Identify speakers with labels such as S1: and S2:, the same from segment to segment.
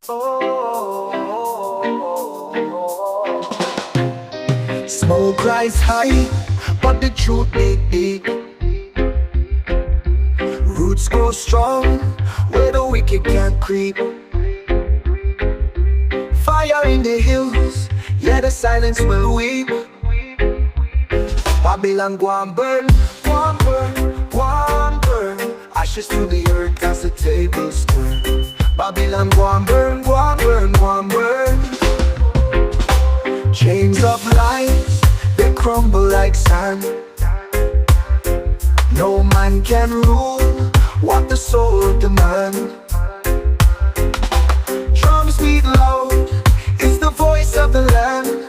S1: Smoke rise high, but the truth be deep. Roots grow strong, where the wicked can't creep. Fire in the hills, yeah, the silence will weep. Babylon go and burn, go and burn, go and burn. Ashes to the earth as the tables turn. Babylon go and burn, go and burn, go and burn. Chains of lies, they crumble like sand. No man can rule what the soul demands. Drums beat loud, it's the voice of the land.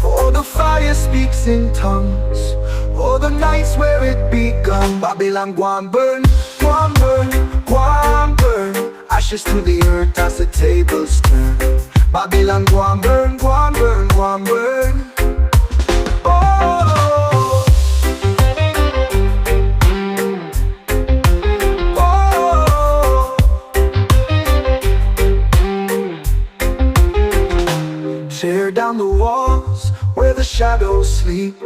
S1: Oh, the fire speaks in tongues. Oh, the nights where it begun. Babylon go and burn, go and burn, go and burn. Ashes to the earth as the tables turn. Babylon go and burn, go and burn, go and burn. Oh, oh. Tear down the walls where the shadows sleep.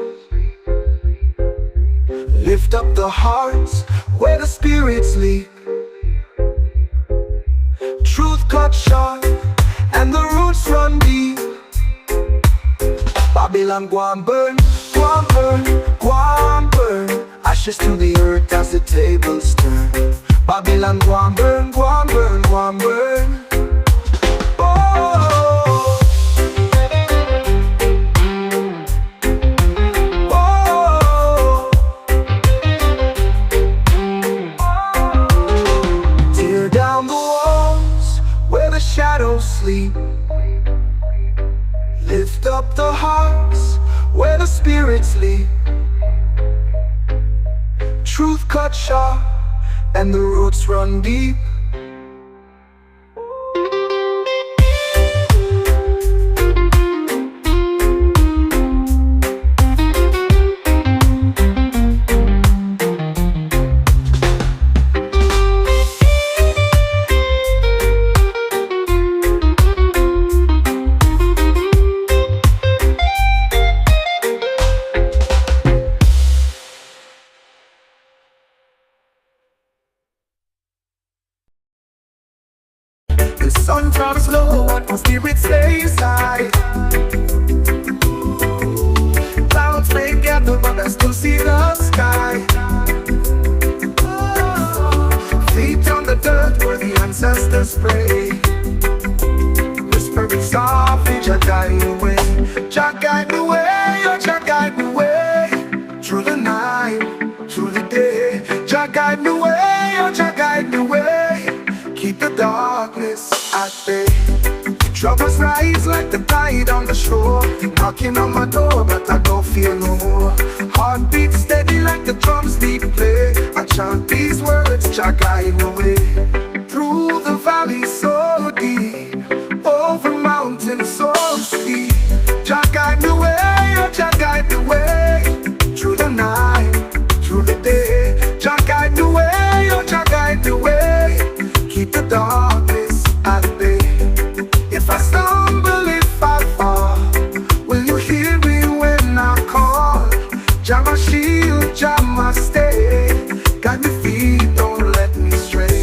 S1: Lift up the hearts where the spirits leap. Truth cut sharp and the roots run deep. Babylon go and burn, go and burn, go and burn. Ashes to the earth as the tables turn. Babylon go and burn, go and burn, go and burn. Oh, oh. Tear down the walls where the shadows sleep. Lift up the hearts where the spirits leap. Truth cut sharp and the roots run deep. The sun drops low, but my spirit stays high. Clouds may gather, but I still see the sky. Feet on the dirt where the ancestors pray. Whispering softly, Jah guide the way. Jah guide the way, oh Jah guide the way. Through the night, through the day. Jah guide the way, oh Jah guide the way. Keep the darkness at bay. Troubles rise like the tide on the shore. Knocking on my door, but I don't feel no more. Heart beats steady like the drums beat play. I chant these words, Jah guide the way. Through the valley so deep, over mountains so steep. Jah guide the way, oh Jah guide the way. Through the night, through the day. Jah guide the way, oh Jah guide the way. Keep the darkness at bay. If I stumble, if I fall, will you hear me when I call? Jah my shield, Jah my stay. Guide me feet, don't let me stray.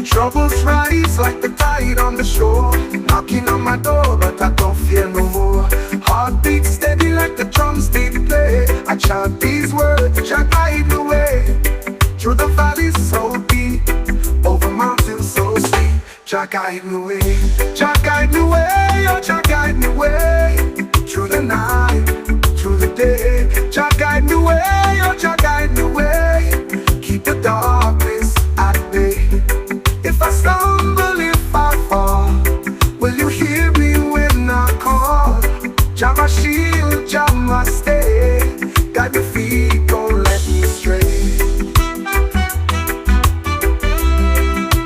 S1: Troubles rise like the tide on the shore. Knocking on my door, but I don't fear no more. Heart beats steady like the drums they play. I chant these words, Jah guide the way. Through the valleys so deep, over mountains so steep. Jah guide the way, Jah guide the way, oh Jah guide the way. Through the night, through the day. Jah guide the way, oh Jah guide the way. Keep the darkness at bay. If I stumble, if I fall, will you hear me when I call? Jah my shield, Jah my stay. Guide me feet, don't let me stray.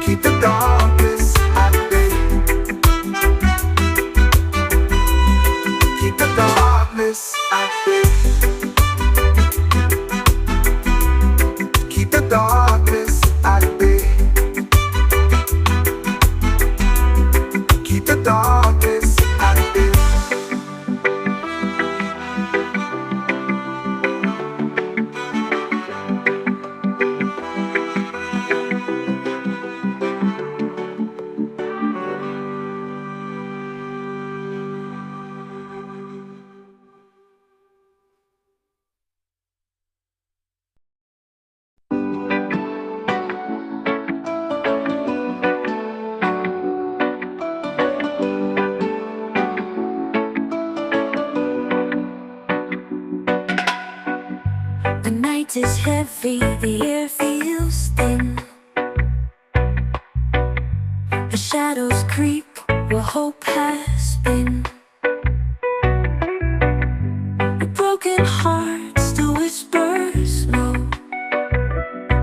S1: Keep the darkness at bay. heart is heavy, the air feels thin. The shadows creep where hope has been. A broken heart still whispers low,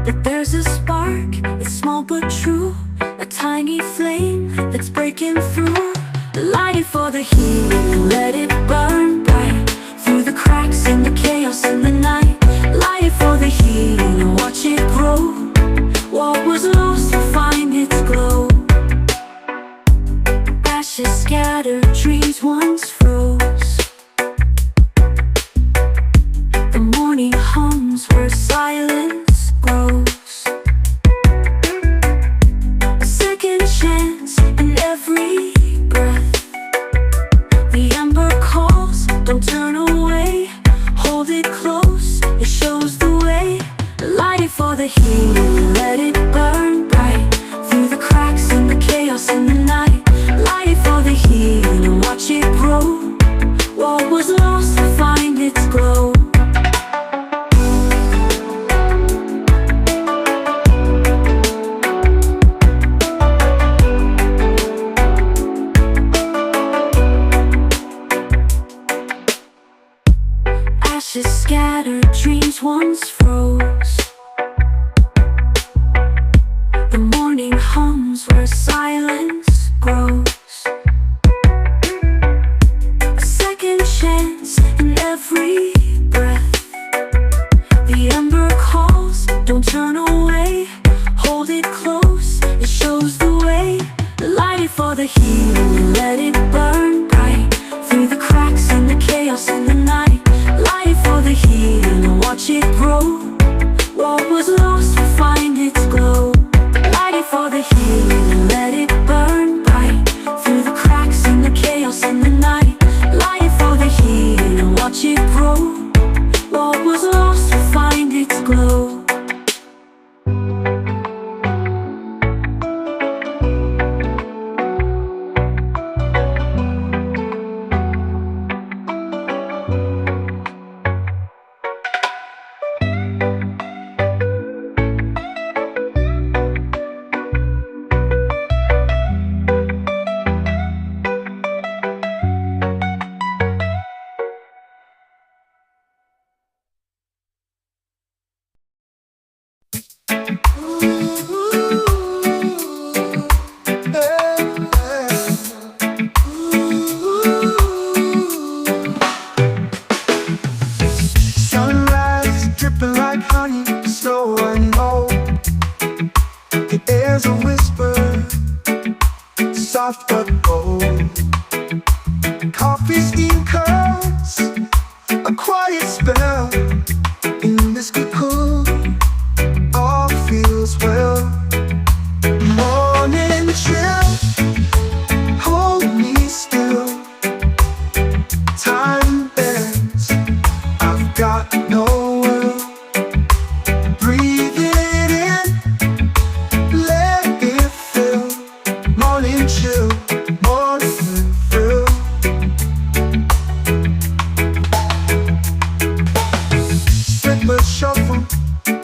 S1: but there's a spark, it's small but true. A tiny flame that's breaking through. Light it for the healing, let it burn bright through the cracks in the chaos in the night. Light it for the healing, watch it grow. What was lost will find its glow. Ashes scattered, dreams once froze. The morning hums where silence grows. A second chance in every breath. The ember calls, don't turn away. Hold it close, it shows the way. Light it for the healing, let it burn bright through the cracks in the chaos in the night. Light it for the healing and watch it grow. What was lost will find its glow. Ashes scattered, dreams once froze. The morning hums where silence grows. A second chance in every breath. The ember calls, don't turn away. Hold it close, it shows the way. Light it for the healing, let it burn bright through the cracks in the chaos in the night. Light it for the healing and watch it grow. What was lost will find its glow. Light it for the healing and let it burn bright through the cracks in the chaos in the night. Light it for the healing and watch it grow. What was lost will find its glow.
S2: Sunrise dripping like honey, snow and know. The air's a whisper, soft but bold. Coffee's in curls, a quiet spell. In this cocoon, all feels well. Morning chill, hold me still. Time bends, I've got no will. Breathe it in, let it fill. Morning chill, morning thrill. Slippers shuffle,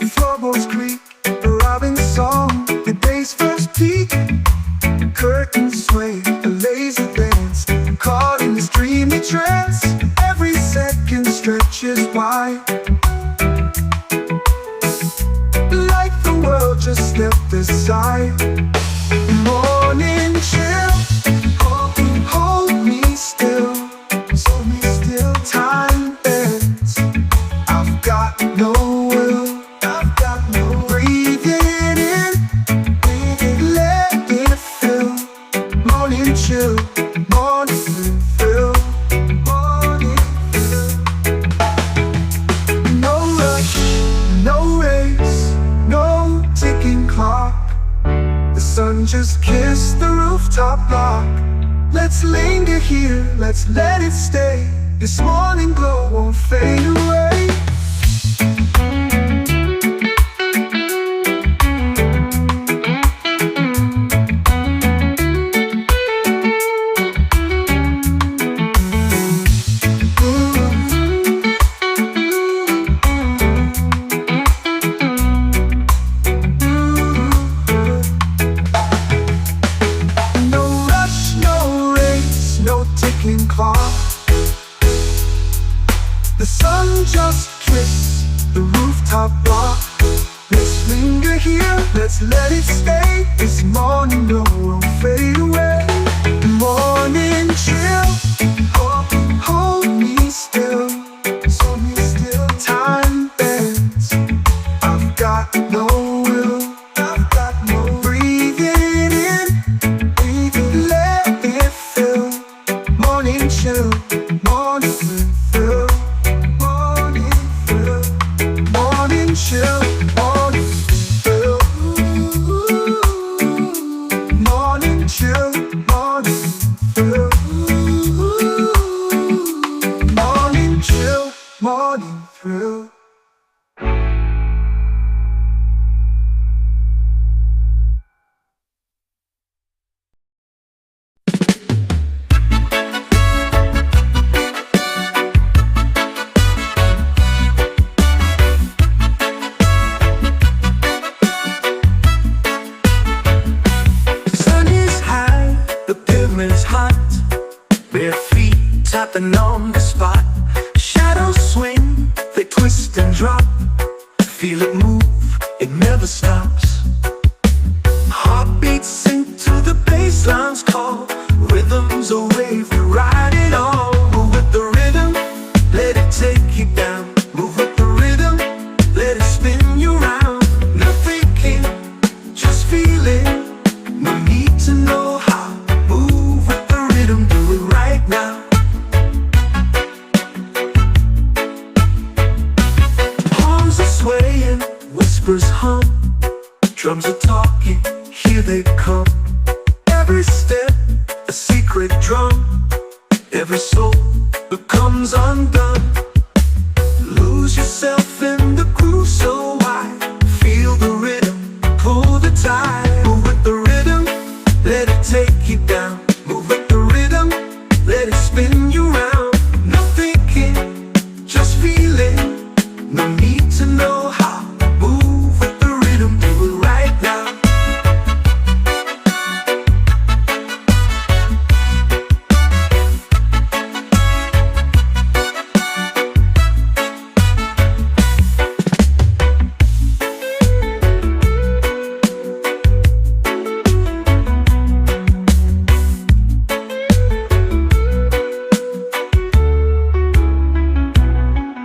S2: floorboards creak. A robin song, the day's first peak. Curtains sway, a lazy dance. Caught in this dreamy trance. Every second stretches wide, like the world just stepped aside. Morning chill, hold me still. Hold me still. Time bends, I've got no will. I've got no will. Breathe it in, let it fill. Morning chill, morning fill. Morning fill. No rush, no race, no ticking clock. The sun just kissed the rooftop block. Let's linger here, let's let it stay. This morning glow won't fade away. ticking clock. The sun just kissed the rooftop block. Let's linger here, let's let it stay. This morning glow won't fade away. Morning chill, hold me still, hold me still. Time bends, I've got no will, I've got no. Breathing in, breathing, let it fill. Morning chill, morning fill, morning fill, morning chill, morning fill. Morning chill, morning fill. Morning chill, morning thrill. Sun is high, the pavement's hot. Bare feet tapping on the spot. Shadows swing, they twist and drop. Feel it move, it never stops. Heartbeats sink to the bassline's call. Rhythms a wave, we ride it all. Move with the rhythm, let it take you down. Move with the rhythm, let it spin you round. No thinking, just feeling. No need to know how. Move with the rhythm, do it right now. Palms are swaying, whispers hum. Drums are talking, here they come. Every step, a secret drum. Every soul becomes undone. Lose yourself in the groove so wide. Feel the rhythm, pull the tide. Move with the rhythm, let it take you down. Move with the rhythm, let it spin you round. No thinking, just feeling. No need to know how. Move with the rhythm, do it right now.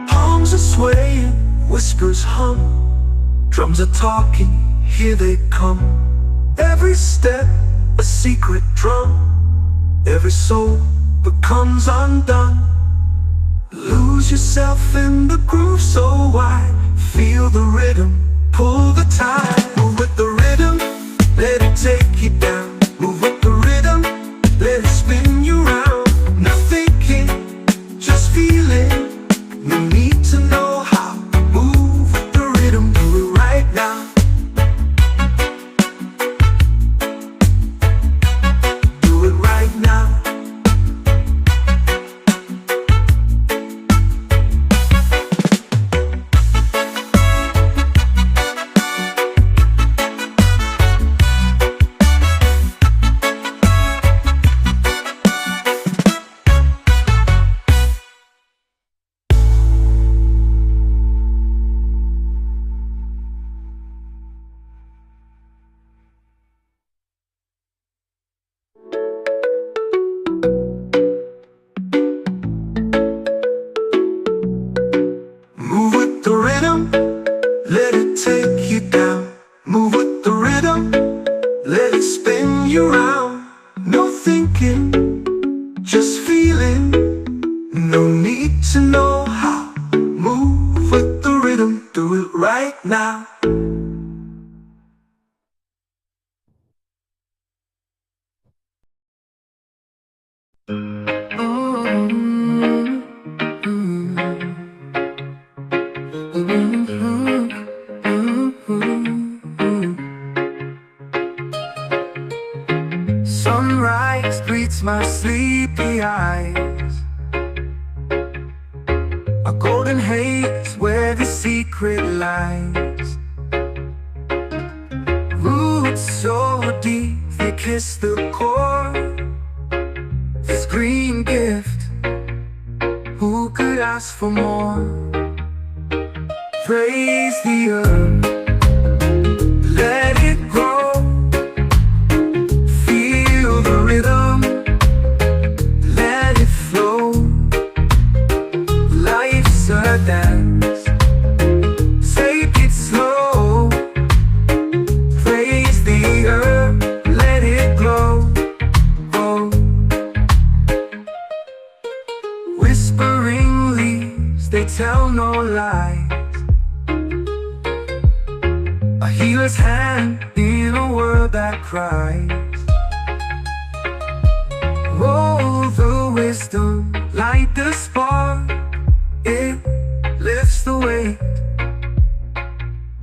S2: Palms are swaying, whispers hum. Drums are talking, here they come. Every step, a secret drum. Every soul becomes undone. Lose yourself in the groove so wide. Feel the rhythm, pull the tide. Move with the rhythm, let it take you down. Move with the rhythm, let it spin you round. No thinking, just feeling. No need to know how. Move with the rhythm, do it right now. Do it right now. Move with the rhythm, let it take you down. Move with the rhythm, let it spin you round. No thinking, just feeling. No need to know how. Move with the rhythm, do it right now. Sunrise greets my sleepy eyes. A golden haze where the secret lies. Roots so deep they kiss the core. This green gift ask for more. Praise the earth, let it grow. Feel the rhythm, let it flow. Life's a dance, take it slow. Praise the earth, let it glow. Whispering leaves, they tell no lies. A healer's hand in a world that cries. Roll the wisdom, light the spark. It lifts the weight,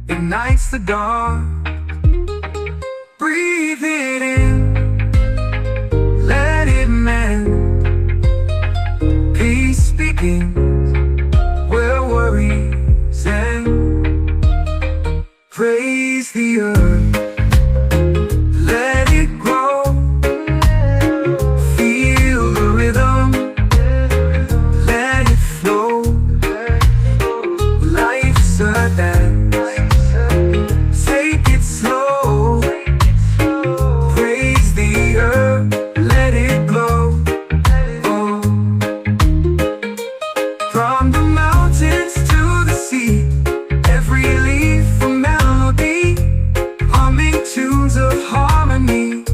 S2: ignites the dark. Breathe it in, let it mend. Peace begins where worries end. Praise the earth, let it grow. Feel the rhythm, let it flow. Life's a dance, take it slow. Praise the earth, let it glow. From the mountains to the sea, every leaf a melody, humming tunes of harmony.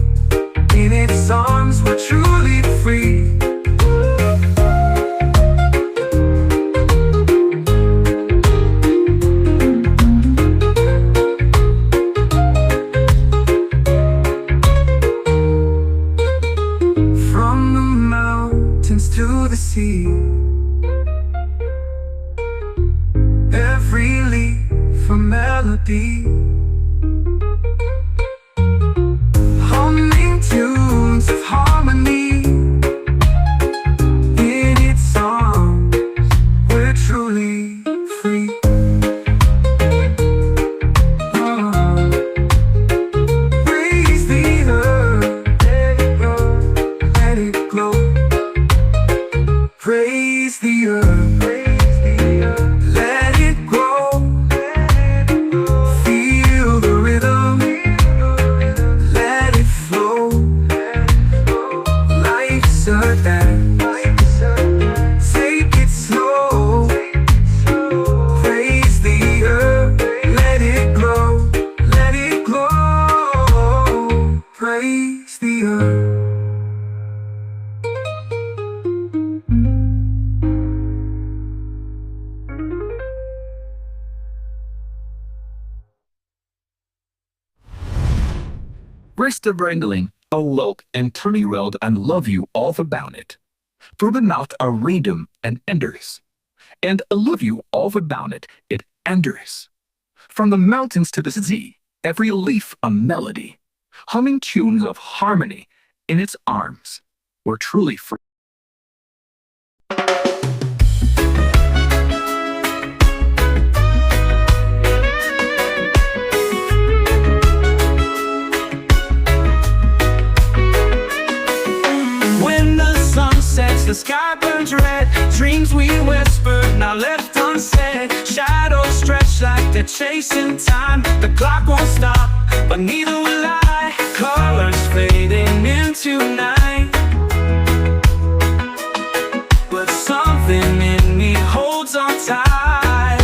S2: In its arms we're truly free. From the mountains to the sea, every leaf a melody, humming tunes of harmony. In its arms we're truly free. Praise the earth, let it go, let it glow. Praise the earth, let it grow. Feel the rhythm, let it flow. Life's a dance, take it slow. Praise the earth, let it glow, let it glow. Praise the earth.
S3: Rest of wrangling, a look and turny road and love you all about it. Through the mouth a rhythm and enders, and I love you all about it, it enders. From the mountains to the sea, every leaf a melody, humming tunes of harmony. In its arms we're truly free.
S2: When the sun sets, the sky burns red. Dreams we whispered, now left unsaid. Shadows stretch like they're chasing time. The clock won't stop, but neither will I. Colors fading into night, but something in me holds on tight.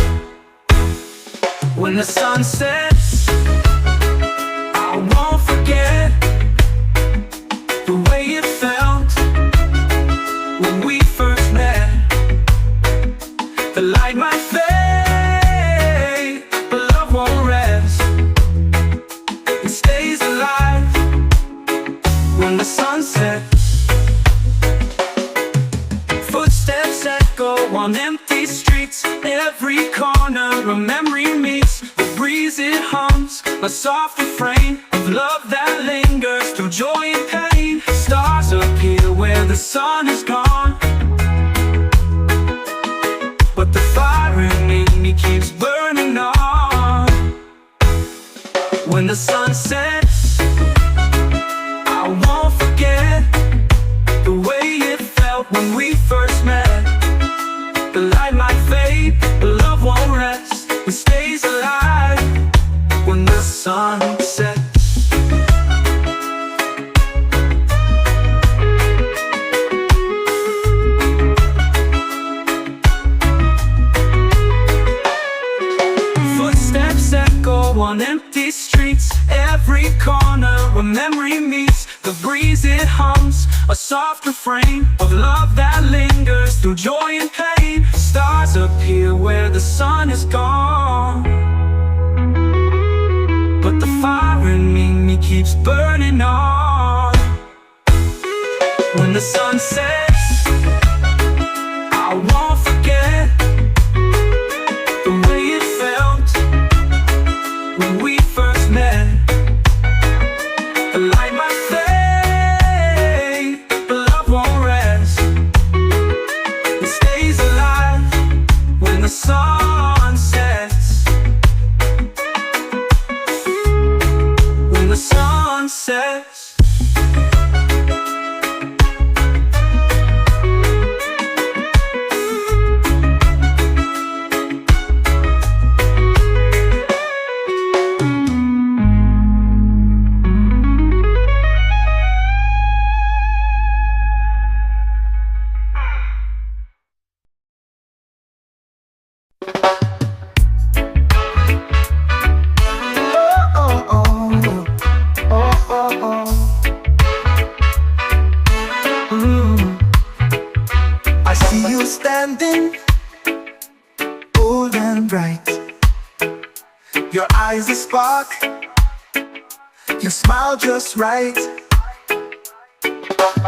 S2: When the sun sets, I won't forget the way it felt when we first met. The light might fade, but love won't rest. It stays alive when the sun sets. Footsteps echo on empty streets. Every corner a memory meets. The breeze it hums, a soft refrain of love that lingers through joy and pain. Stars appear where the sun is gone, but the fire in me keeps burning on. When the sun sets, I won't forget the way it felt when we first met. The light
S3: soft refrain of love that lingers through joy and pain. Stars appear where the sun is gone, but the fire in me keeps burning on. When the sun sets, I won't forget the way it felt when we first met. The light might fade, but love won't rest. It stays alive when the sun sets. When the sun sets.
S2: I see you standing, bold and bright. Your eyes a spark, you smile just right.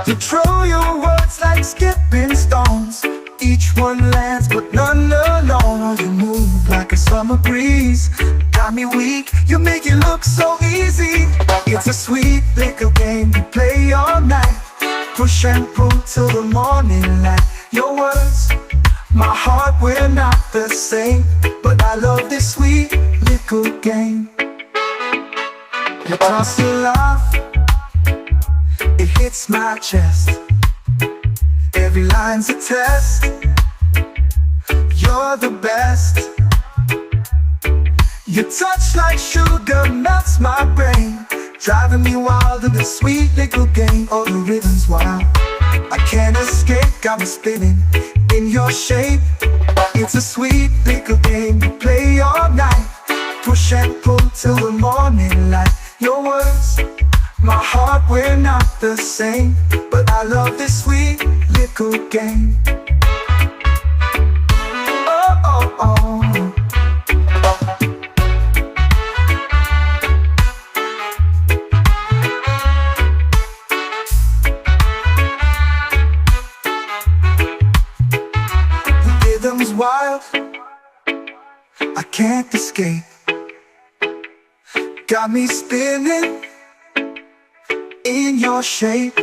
S2: You throw your words like skipping stones. Each one lands but none alone. You move like a summer breeze, got me weak, you make it look so easy. It's a sweet little game we play all night. Push and pull till the morning light. Your words, my heart, we're not the same, but I love this sweet little game. You toss your laugh, it hits my chest. Every line's a test, you're the best. Your touch like sugar melts my brain, driving me wild in this sweet little game. All the rhythms wild, I can't escape, got me spinning in your shape. It's a sweet little game we play all night. Push and pull till the morning light. Your words, my heart, we're not the same, but I love this sweet little game. Oh, oh, oh. Wild, I can't escape, got me spinning in your shape.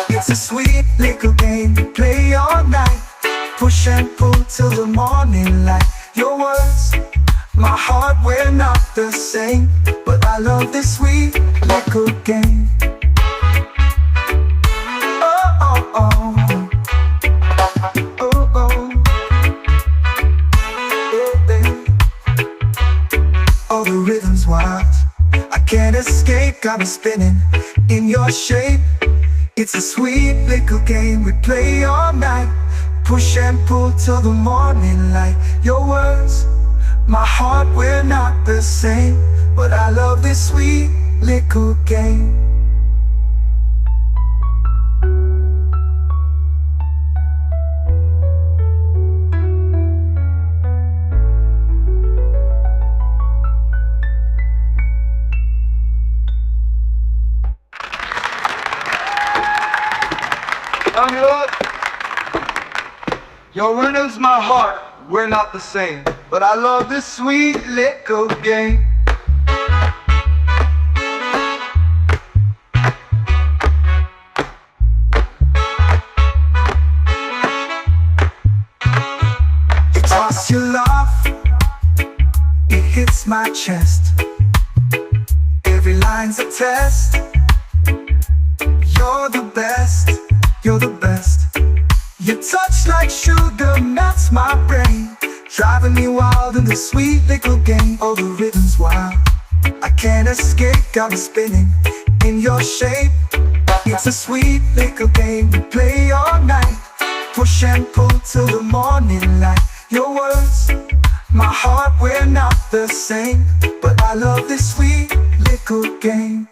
S2: It's a sweet little game we play all night. Push and pull till the morning light. Your words, my heart, we're not the same, but I love this sweet little game. Oh, oh, oh. All the rhythms wild, I can't escape, got me spinning in your shape. It's a sweet little game we play all night. Push and pull till the morning light. Your words, my heart, we're not the same, but I love this sweet little game. Your rhythm's my heart, we're not the same, but I love this sweet little game. You toss your laugh, it hits my chest. Every line's a test. You're the best, you're the best. Your touch like sugar melts my brain, driving me wild in this sweet little game. All the rhythms wild, I can't escape, got me spinning in your shape. It's a sweet little game we play all night. Push and pull till the morning light. Your words, my heart, we're not the same, but I love this sweet little game.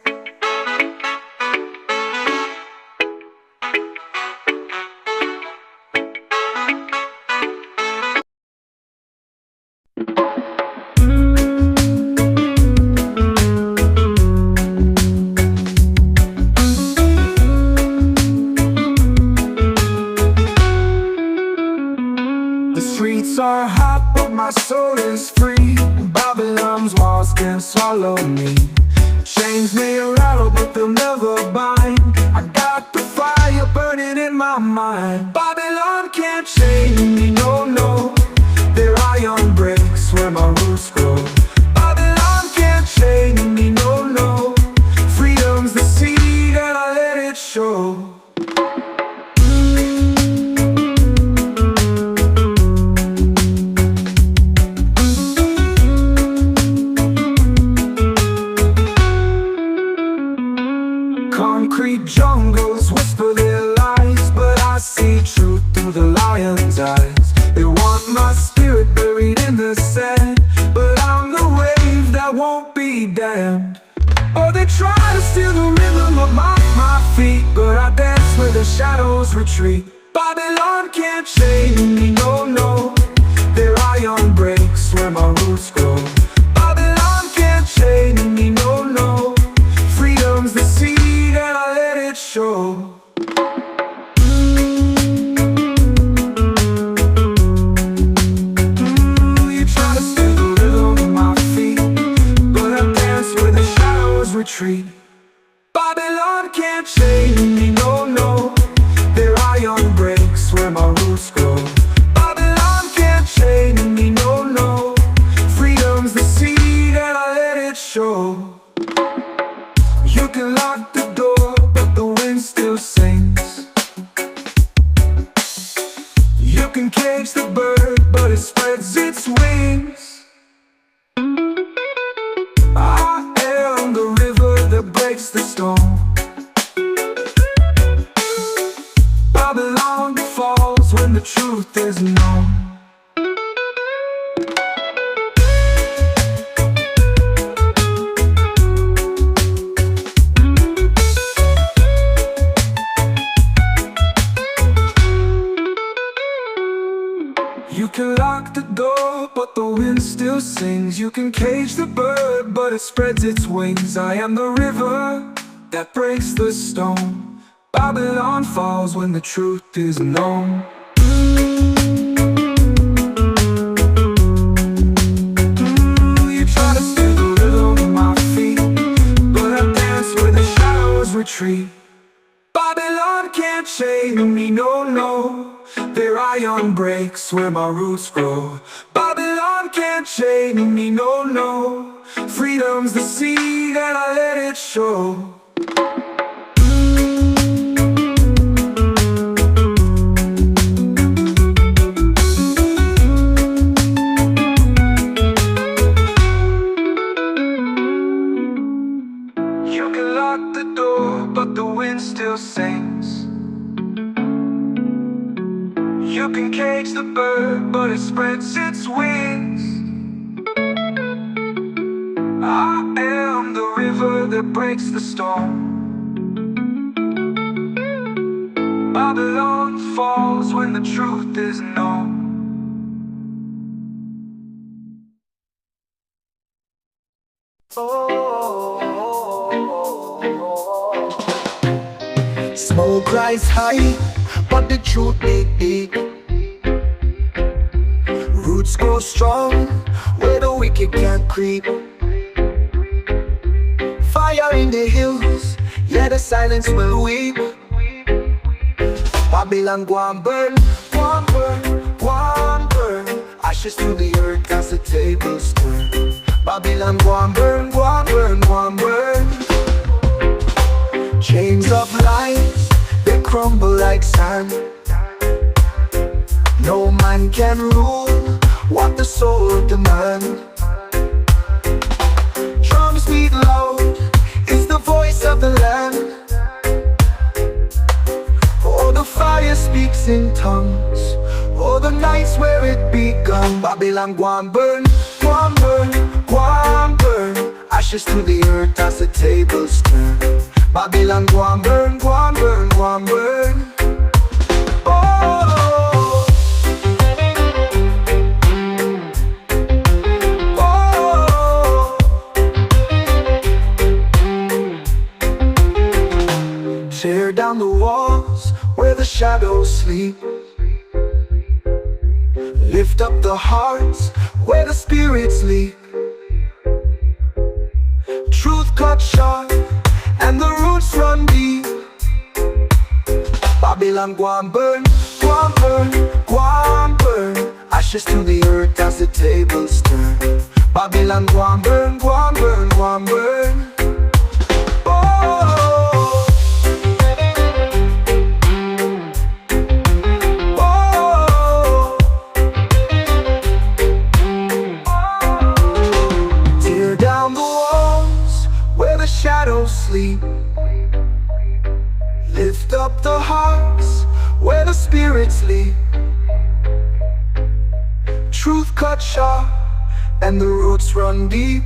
S2: streets are hot, but my soul is free. Babylon's walls can't swallow me. Chains may rattle, but they'll never bind. I got the fire burning in my mind. Babylon can't chain me, no, no. They're iron bricks where my roots grow. Babylon can't chain me, no, no. Freedom's the seed and I let it show. Concrete jungles whisper their lies, but I see truth through the lion's eyes. They want my spirit buried in the sand, but I'm the wave that won't be damned. Oh, they try to steal the rhythm of my feet, but I dance where the shadows retreat. Babylon can't chain me, no, no. Their iron breaks where my roots grow. Babylon can't chain me, no, no. Freedom's the seed and I let it show. You try to steal the rhythm of my feet, but I dance where the shadows retreat. Babylon can't chain me, no, no. Their iron breaks where my roots grow. Babylon can't chain me, no, no. Freedom's the seed and I let it show. You can lock the door, but the wind still sings. You can cage the bird, but it spreads its wings. I am the river that breaks the storm. Babylon falls when the truth is known. You can lock the door, but the wind still sings. You can cage the bird, but it spreads its wings. I am the river that breaks the stone. Babylon falls when the truth is known. You try to steal the rhythm of my feet, but I dance where the shadows retreat. Babylon can't chain me, no, no. Their iron breaks where my roots grow. Babylon can't chain me, no, no. Freedom's the seed and I let it show. You can lock the door, but the wind still sings. You can cage the bird, but it spreads its wings. I am the river that breaks the storm. Babylon falls when the truth is known.
S1: Smoke rise high, but the truth dig deep. Roots grow strong, where the wicked can't creep. Fire in the hills, yeah, the silence will weep. Babylon go and burn, go and burn, go and burn. Ashes to the earth as the tables turn. Babylon go and burn, go and burn, go and burn. Chains of lies, they crumble like sand. No man can rule what the soul demands. Drums beat loud, it's the voice of the land. Oh, the fire speaks in tongues. Oh, the nights where it begun. Babylon go and burn, go and burn, go and burn. Ashes to the earth as the tables turn. Babylon go and burn, go and burn, go and burn. Oh, oh. Tear down the walls where the shadows sleep.
S2: Lift up the hearts where the spirits leap. Truth cut sharp and the roots run deep. Babylon go and burn, go and burn, go and burn. Ashes to the earth as the tables turn. Babylon go and burn, go and burn, go and burn. Oh, oh, oh. Tear down the walls where the shadows sleep. Lift up the hearts where the spirits leap. Truth cut sharp and the roots run deep.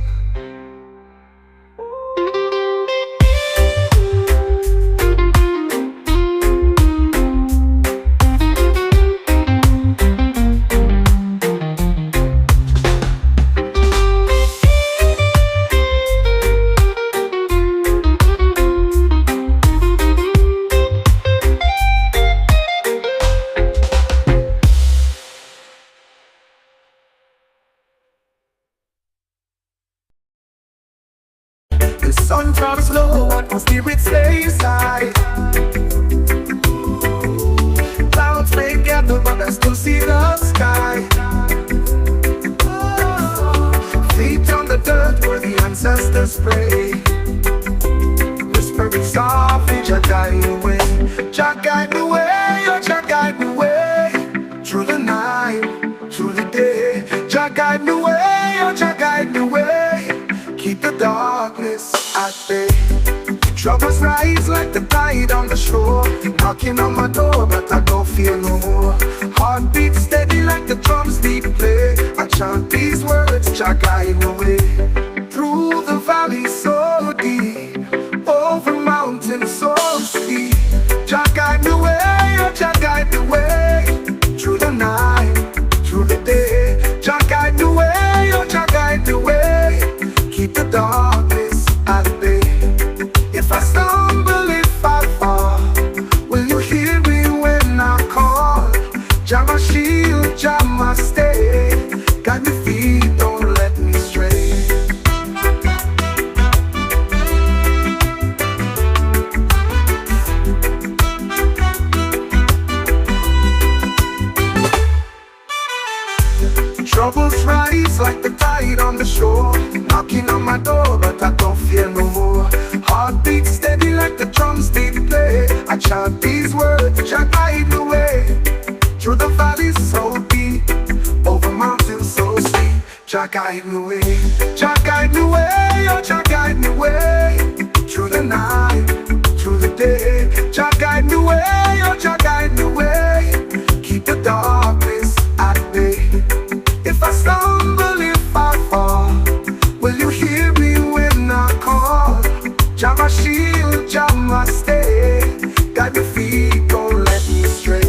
S1: The sun travels low, but my spirit stays high. Clouds may gather, but I still see the sky. Feet on the dirt where the ancestors pray. Whispering softly, Jah guide the way. Jah guide the way, oh Jah guide the way. Through the night, through the day. Jah guide the way, oh Jah guide the way. Keep the darkness at bay. Troubles rise like the tide on the shore. Knocking on my door, but I don't fear no more. Heartbeat steady like the drums deep play. I chant these words, Jah guide the way. Through the valley so deep, over mountains so steep. Jah guide the way, oh Jah guide the way. Through the night, through the day. Jah guide the way, oh Jah guide the way. Keep the darkness at bay. If I stumble, if I fall, will you hear me when I call? Jah my shield, Jah my stay. Guide me feet, don't let me stray. Troubles rise like the tide on the shore. Knocking on my door, but I don't fear no more. Heartbeat steady like the drums they play. I chant these words, Jah guide the way. Through the valleys so deep, over mountains so steep. Jah guide the way, Jah guide the way, oh Jah guide the way. Through the night, through the day. Jah guide the way, oh Jah guide the way. Keep the darkness at bay. If I stumble, if I fall, will you hear me when I call? Jah my shield, Jah my stay. Guide me feet, don't let me stray.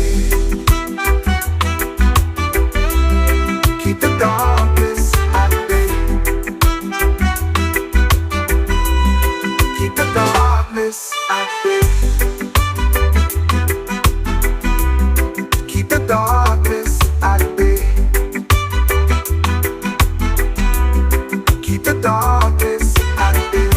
S1: Keep the darkness at bay. Keep the darkness at bay. Keep the darkness at bay. Keep the darkness at bay.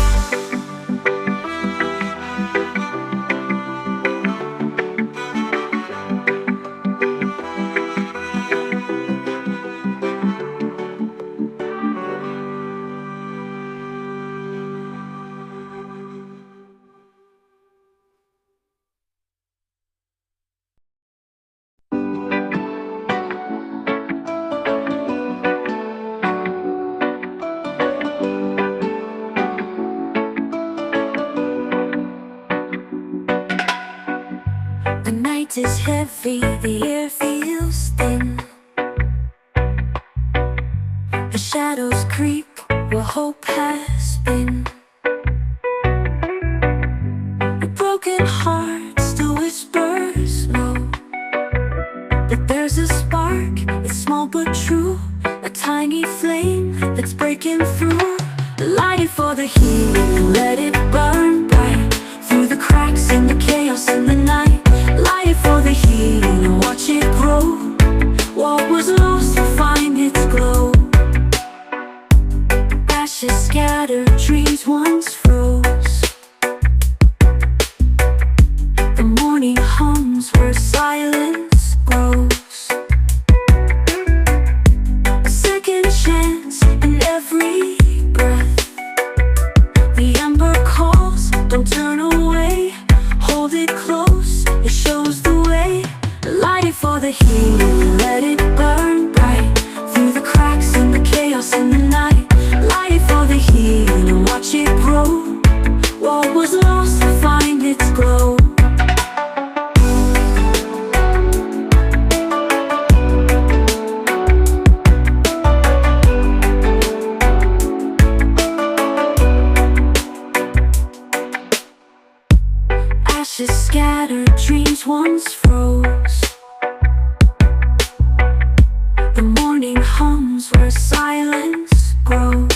S4: The night is heavy, the air feels thin. The shadows creep where hope has been. A broken heart still whispers low, but there's a spark, it's small but true. A tiny flame that's breaking through. Light it for the healing, let it burn bright through the cracks in the chaos in the night. Light it for the healing and watch it grow. What was lost once froze. The morning hums where silence grows. A second chance in every breath. The ember calls, don't turn away. Hold it close, it shows the way. Light it for the heat, let it burn bright. Through the cracks and the chaos in the night. Light it for the heat and watch it grow. What was lost will find its glow. Ashes scattered, dreams once froze. The morning hums where silence grows.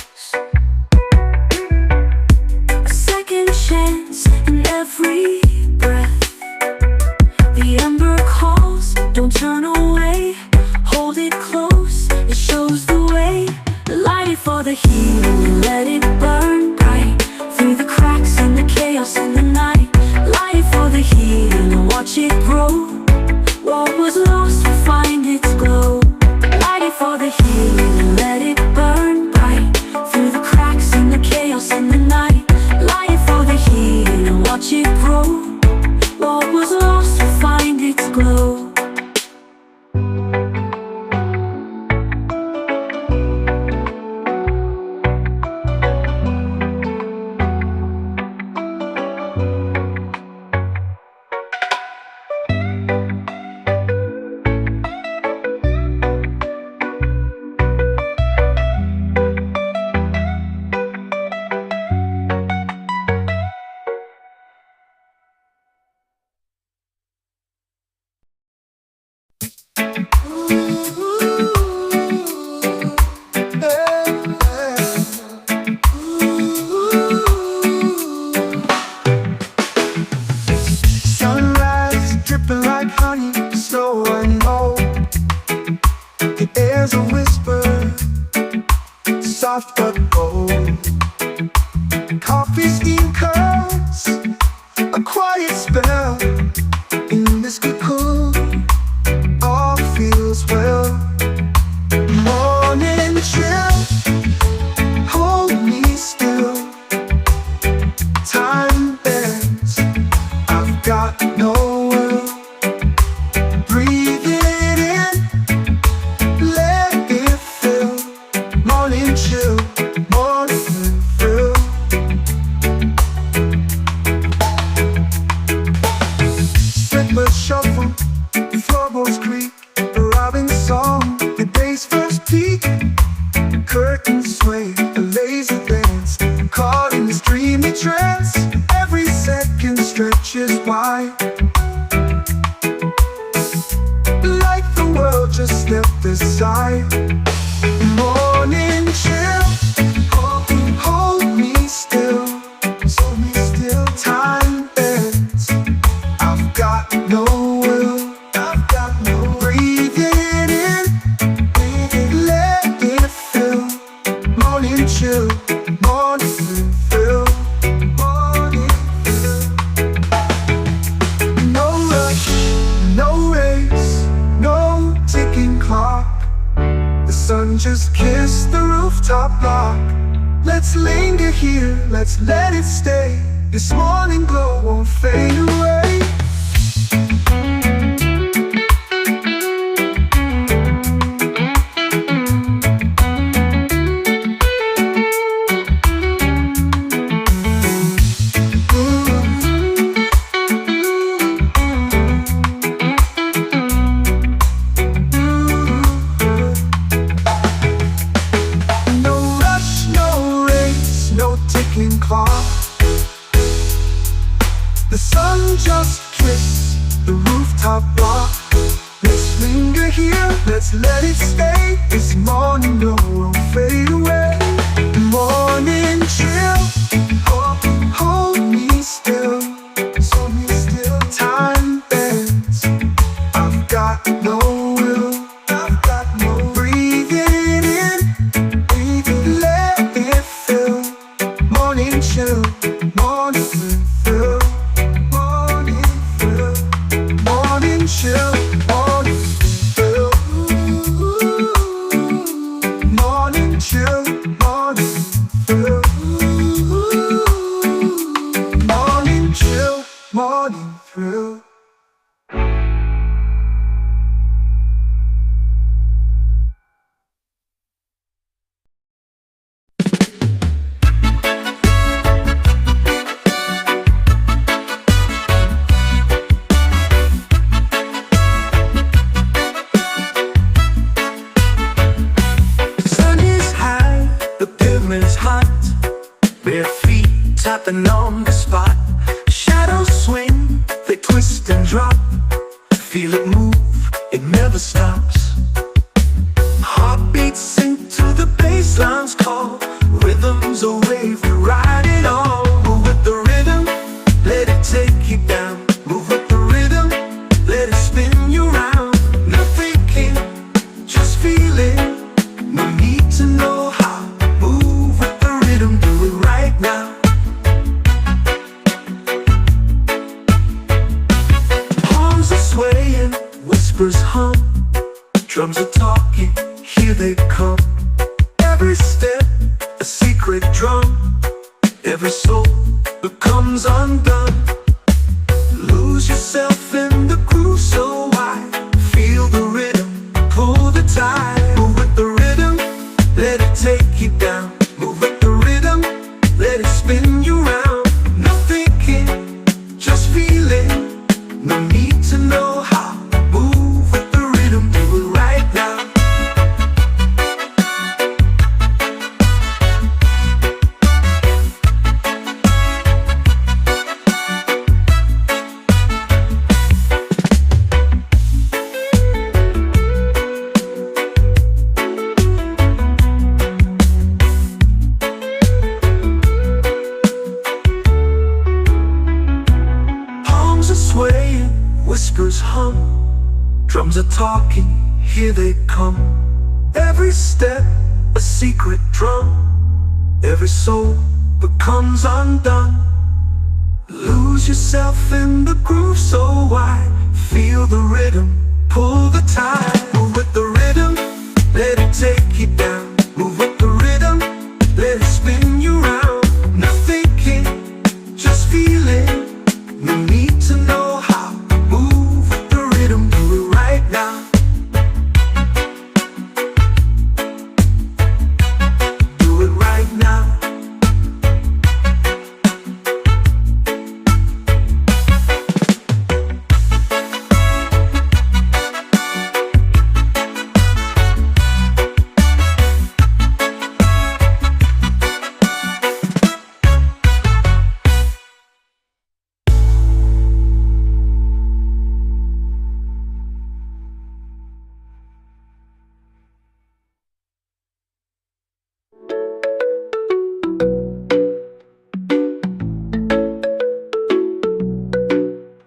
S4: A second chance in every breath. The ember calls, don't turn away. Hold it close, it shows the way. Light it for the heat and let it burn bright. Through the cracks and the chaos in the night. Light it for the heat and watch it grow. What was lost will find its glow. Light it for the heat and let it burn bright. Through the cracks and the chaos in the night. Light it for the heat and watch it grow. What was lost will find its glow.
S2: Sunrise dripping like honey, snow I know. The air's a whisper, soft but bold. Coffee steam curls, a quiet spell. In this cocoon, all feels well. Morning chill, hold me still. Time bends, I've got no will. Breathe it in, let it fill. Morning chill, morning thrill. Slipper shuffle, floorboards creak. A robin song, the day's first peak. Curtains sway, a lazy dance. Caught in this dreamy trance. Every second stretches wide. Like the world just stepped aside. Morning chill, hold me still. Hold me still. Time bends, I've got no will. I've got no will. Breathe it in, let it fill. Morning chill, morning fill. Morning fill. No rush, no race, no ticking clock. The sun just kissed the rooftop block. Let's linger here, let's let it stay. This morning glow won't fade away. No rush, no race, no ticking clock. The sun just kissed the rooftop block. Let's linger here, let's let it stay. This morning glow won't fade away. Morning chill, hold me still. Hold me still. Time bends, I've got no will. I've got no will. Breathe it in, let it fill. Morning chill. the number spot. Shadows swing, they twist and drop. Feel it move, it never stops. Heartbeats sink to the bassline's call. Rhythm's a wave, we ride it all. Move with the rhythm, let it take you down. Move with the rhythm, let it spin you round. No thinking, just feeling. No need to know how. Move with the rhythm, do it right now. Palms are swaying, whispers hum. Drums are talking, here they come. Every step, a secret drum. Every soul becomes undone. Lose yourself in the groove so wide. Feel the rhythm, pull the tide. Move with the rhythm, let it take you down. Move with the rhythm, let it spin you round. No thinking, just feeling. No need to know how. Move with the rhythm, do it right now. Palms are swaying, whispers hum. Drums are talking, here they come. Every step, a secret drum. Every soul becomes undone. Lose yourself in the groove so wide. Feel the rhythm, pull the tide. Move with the rhythm, let it take you down. Move with the rhythm, let it spin you round. No thinking, just feeling. No need to know how. Move with the rhythm, do it right now. Do it right now.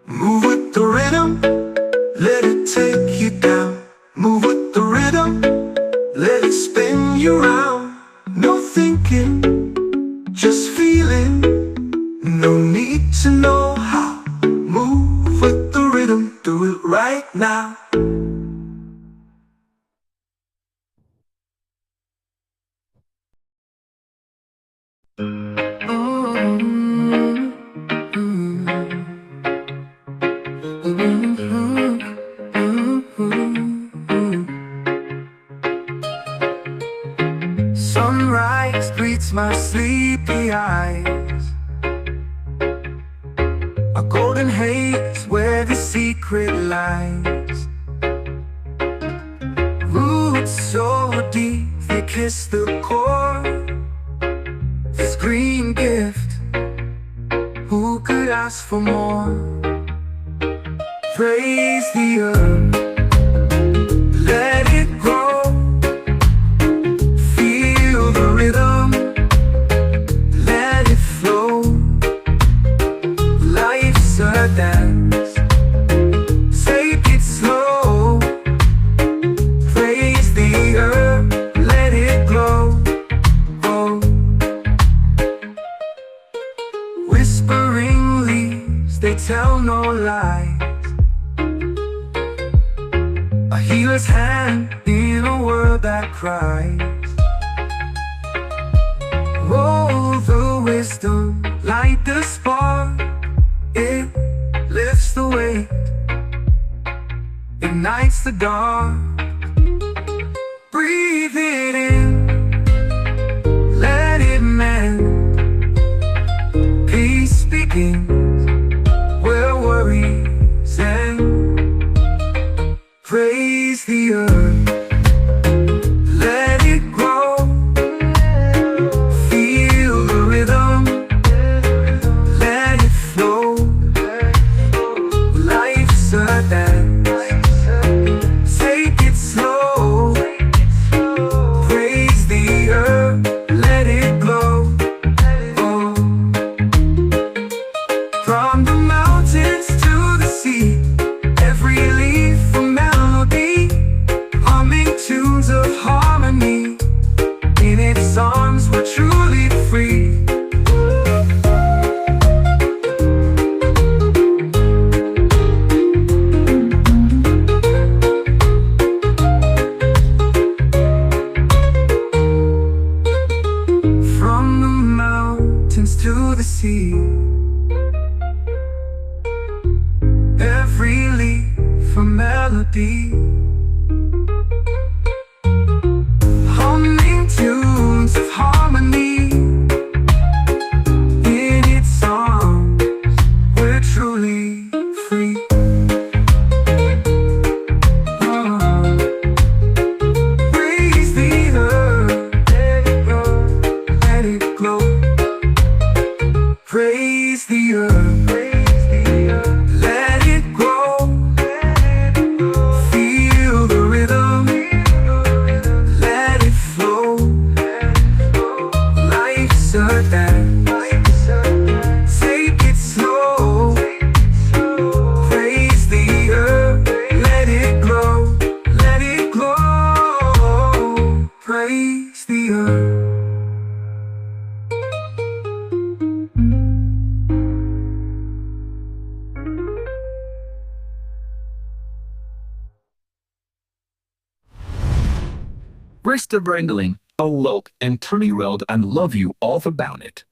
S2: Move with the rhythm, let it take you down. Move with the rhythm, let it spin you round. No thinking, just feeling. No need to know how. Move with the rhythm, do it right now. Sunrise greets my sleepy eyes. A golden haze where the secret lies. Roots so deep they kiss the core. This green gift, who could ask for more? Praise the earth, let it grow. Feel the rhythm, let it flow. Life's a dance, take it slow. Praise the earth, let it glow. Oh. Whispering leaves, they tell no lies. A healer's hand in a world that cries. Roll the wisdom, light the spark. It lifts the weight, ignites the dark. Breathe it in, let it mend. Peace begins where worries end. Praise the earth, let it grow. Feel the rhythm, beat, humming tunes of harmony. In its arms, we're truly free. Raise the earth, let it grow, let it glow. Praise the earth, let it grow. Feel the rhythm, let it flow. Life's a dance, take it slow. Praise the earth, let it glow, let it glow. Praise the earth.
S3: Rest brandling, a look and turn around and love you all about it.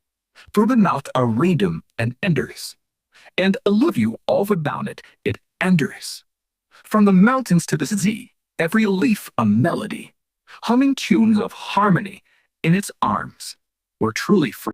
S3: Through the mouth are rhythm and enders. And I love you all about it, it enders. From the mountains to the sea, every leaf a melody. Humming tunes of harmony in its arms. We're truly free.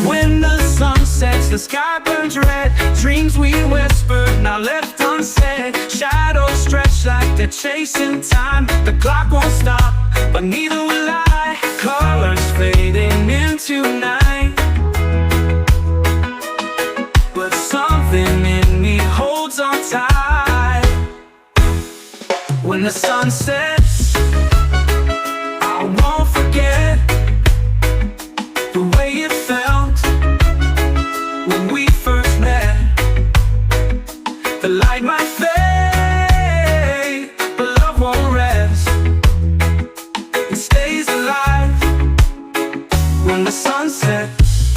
S2: When the sun sets, the sky burns red. Dreams we whispered, now left unsaid. Shadows stretch like they're chasing time. The clock won't stop, but neither will I. Colors fading into night, but something in me holds on tight. When the sun sets, I won't forget the way it felt when we first met. The light might fade, but love won't rest. It stays alive when the sun sets.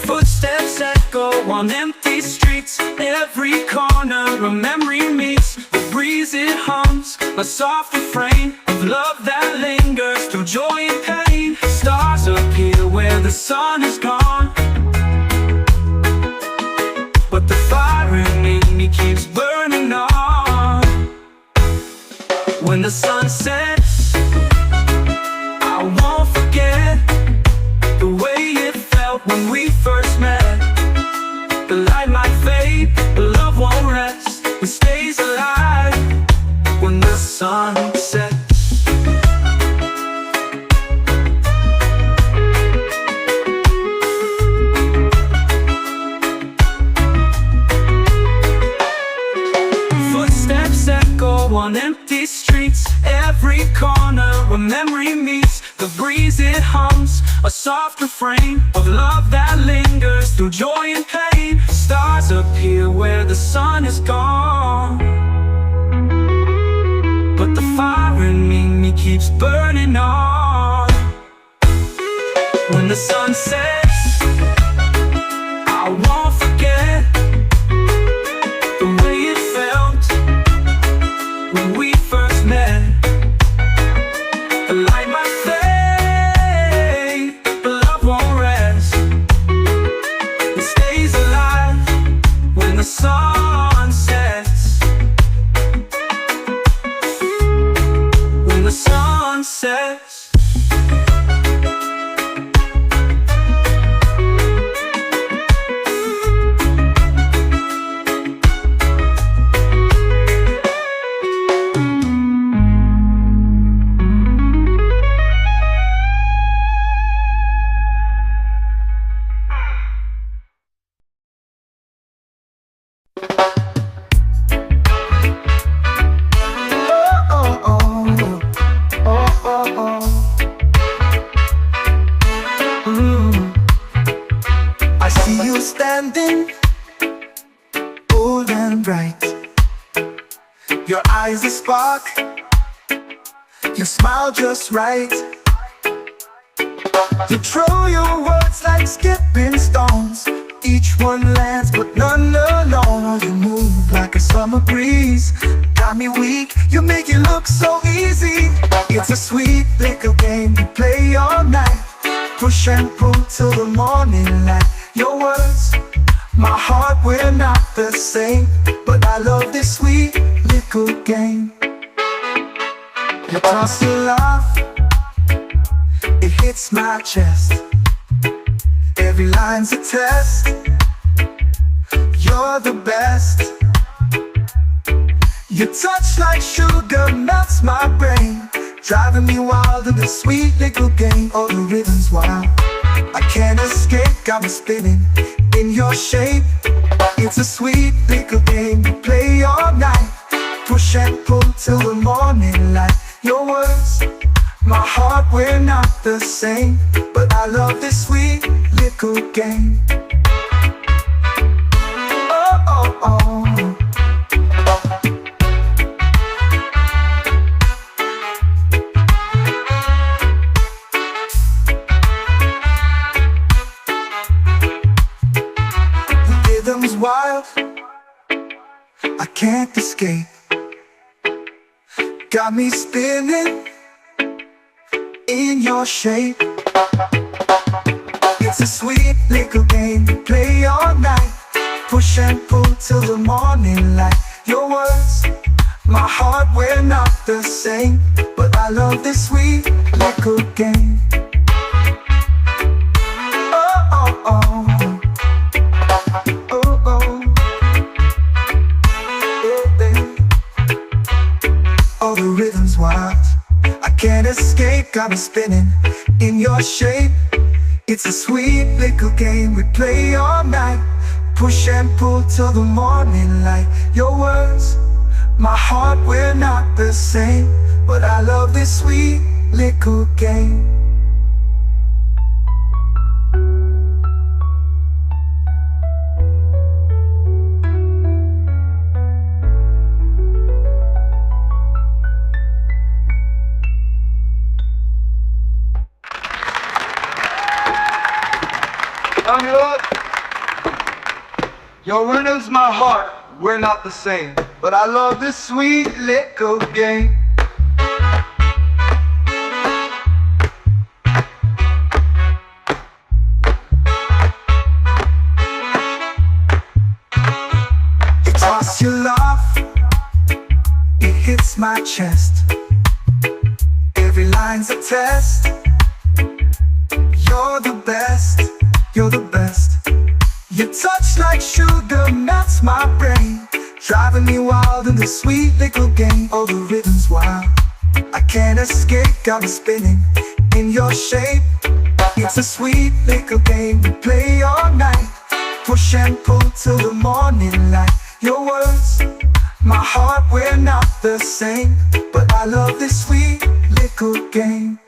S2: Footsteps echo on empty streets. Every corner a memory meets. The breeze it hums, a soft refrain of love that lingers through joy and pain. Stars appear where the sun is gone, but the fire in me keeps burning on. When the sun sets, I won't forget the way it felt when we first met. The light might fade, but love won't rest. It stays alive when the sun sets. Footsteps echo on empty streets. Every corner a memory meets. The breeze it hums, a soft refrain of love that lingers through joy and pain. Stars appear where the sun is gone, but the fire in me keeps burning on. When the sun sets, I won't forget the way it felt when we first met. The light might fade, but love won't rest. It stays alive when the sun sets. When the sun sets. I see you standing, bold and bright. Your eyes a spark, you smile just right. You throw your words like skipping stones, Each one lands, but none alone. You move like a summer breeze. Got me weak, you make it look so easy. It's a sweet little game we play all night. Push and pull till the morning light. Your words, my heart, we're not the same, but I love this sweet little game. You toss a laugh, it hits my chest. Every line's a test. You're the best. Your touch like sugar melts my brain, driving me wild in this sweet little game. All the rhythm's wild, I can't escape, got me spinning in your shape. It's a sweet little game we play all night. Push and pull till the morning light. Your words, my heart, we're not the same, but I love this sweet little game. Oh, oh, oh. The rhythm's wild, I can't escape. Got me spinning in your shape. It's a sweet little game we play all night. Push and pull till the morning light. Your words, my heart, we're not the same, but I love this sweet little game. Oh, oh, oh. Oh, oh. All the rhythm's wild, I can't escape, got me spinning in your shape. It's a sweet little game we play all night. Push and pull till the morning light. Your words, my heart, we're not the same, but I love this sweet little game.
S1: Lord, your rhythm's my heart, we're not the same, but I love this sweet little game.
S2: You toss your laugh, it hits my chest. Every line's a test. You're the best, you're the best. Your touch like sugar melts my brain, driving me wild in this sweet little game. All the rhythm's wild, I can't escape, got me spinning in your shape. It's a sweet little game we play all night. Push and pull till the morning light. Your words, my heart, we're not the same, but I love this sweet little game.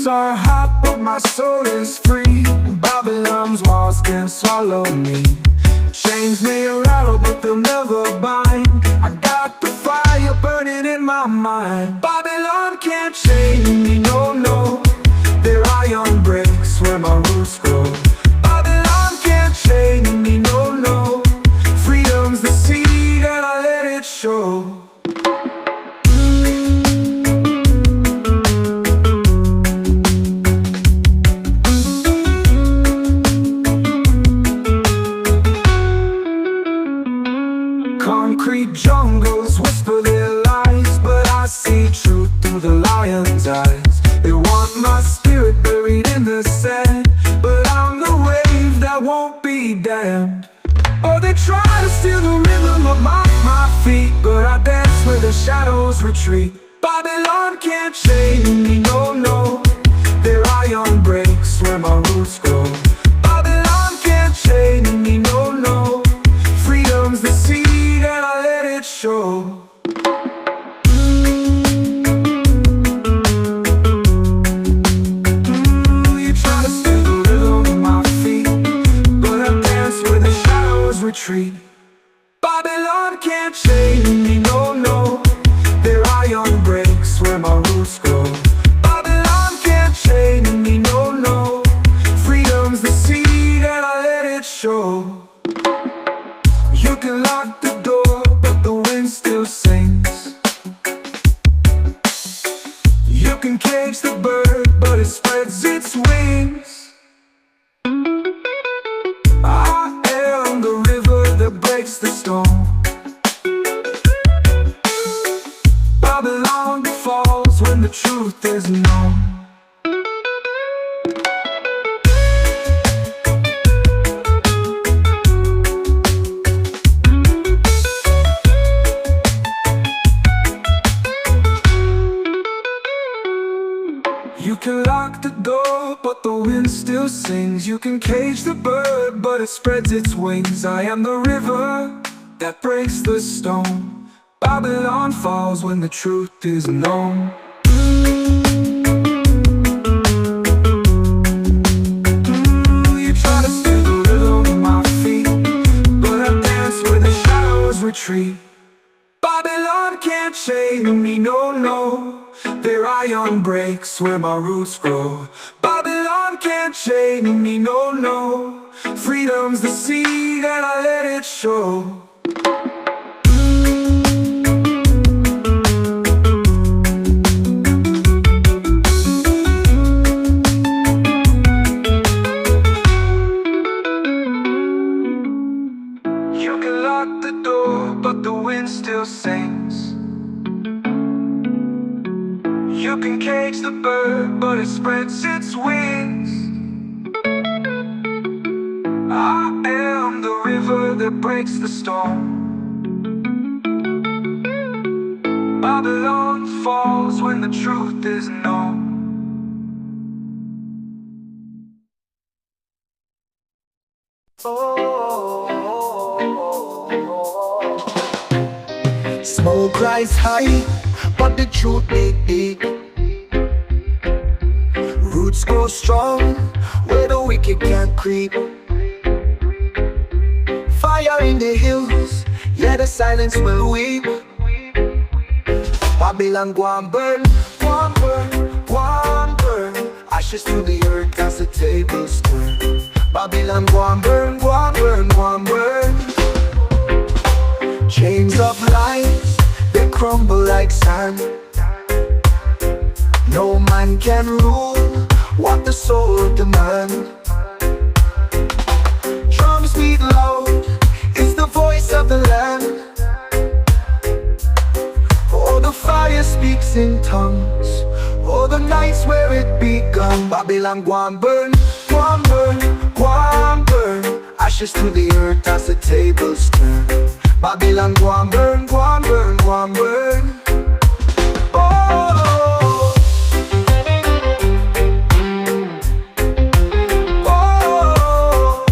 S1: Are hot, but my soul is free. Babylon's walls can't swallow me. Chains may rattle, but they'll never bind. I got the fire burning in my mind. Babylon can't chain me, no, no. Their iron breaks where my roots grow. Babylon can't chain me, no, no. Freedom's the seed and I let it show. Concrete jungles whisper their lies, but I see truth through the lion's eyes. They want my spirit buried in the sand, but I'm the wave that won't be damned. Oh, they try to steal the rhythm of my feet, but I dance where the shadows retreat. Babylon can't chain me, no, no. Their iron breaks where my roots grow. Babylon can't chain me, no, no. Freedom's the seed and I let it show.
S2: show. You can lock the door, but the wind still sings. You can cage the bird, but it spreads its wings. I am the river that breaks the storm. Babylon falls when the truth is known. You can lock the door, but the wind still sings. You can cage the bird, but it spreads its wings. I am the river that breaks the stone. Babylon falls when the truth is known. You try to steal the rhythm of my feet, but I dance where the shadows retreat. Babylon can't chain me, no, no. Their iron breaks where my roots grow. Babylon can't chain me, no, no. Freedom's the seed and I let it show. You can lock the door, but the wind still sings. You can cage the bird, but it spreads its wings. I am the river that breaks the storm. Babylon falls when the truth is known.
S1: Smoke rise high, but the truth dig deep. Roots grow strong where the wicked can't creep. Fire in the hills, yeah, the silence will weep. Babylon go and burn, go and burn, go and burn. Ashes to the earth as the tables turn. Babylon go and burn, go and burn, go and burn. Chains of lies, they crumble like sand. No man can rule what the soul demands. Drums beat loud, it's the voice of the land. Oh, the fire speaks in tongues. Oh, the nights where it begun. Babylon go and burn, go and burn, go and burn. Ashes to the earth as the tables turn. Babylon go and burn, go and burn, go and burn. Oh, oh.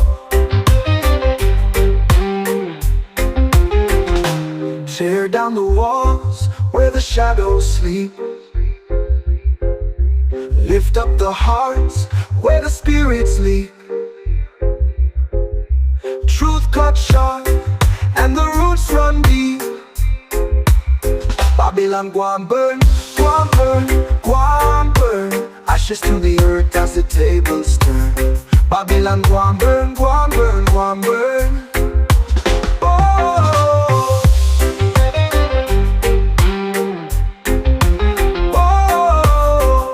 S1: Tear down the walls where the shadows sleep. Lift up the hearts where the spirits leap. Truth cut short and the roots run deep. Babylon go and burn, go and burn, go and burn. Ashes to the earth as the tables turn. Babylon go and burn, go and burn, go and burn. Oh, oh.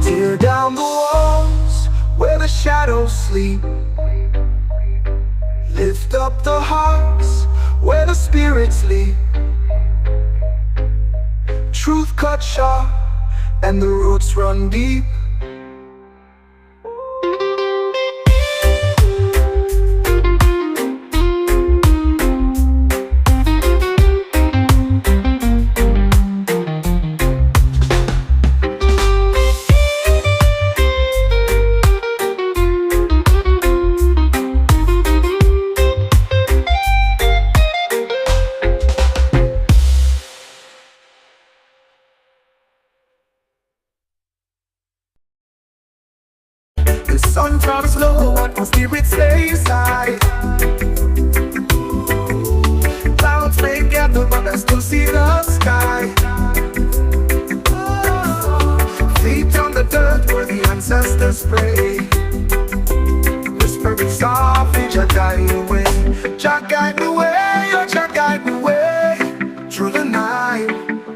S1: Tear down the walls where the shadows sleep. Lift up the hearts where the spirits leap. Truth cut sharp and the roots run deep. The sun drops low, but my spirit stays high. Clouds may gather, but I still see the sky. Feet on the dirt where the answer ancestors pray. Whispering softly, Jah guide the way. Jah guide the way, oh Jah guide the way. Through the night,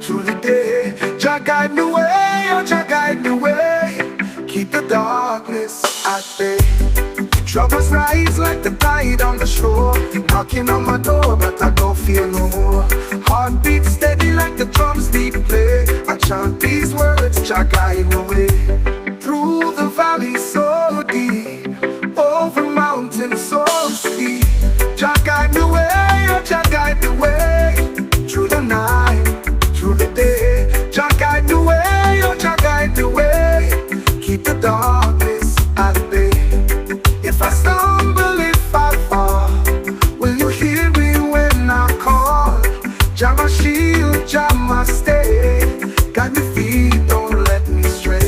S1: through the day. Jah guide the way, oh Jah guide the way. Keep the darkness at bay. Troubles rise like the tide on the shore, knocking on my door, but I don't fear no more. Heartbeat steady like the drums beat play. I chant these words, Jah guide the way. Through the valley so deep, over mountains so steep. Jah guide the way, oh Jah guide the way. Through the night, through the day. Jah guide the way, oh Jah guide the way. Keep the darkness at bay. If I stumble, if I fall, will you hear me when I call? Jah my shield, Jah my stay. Guide me feet, don't let me stray.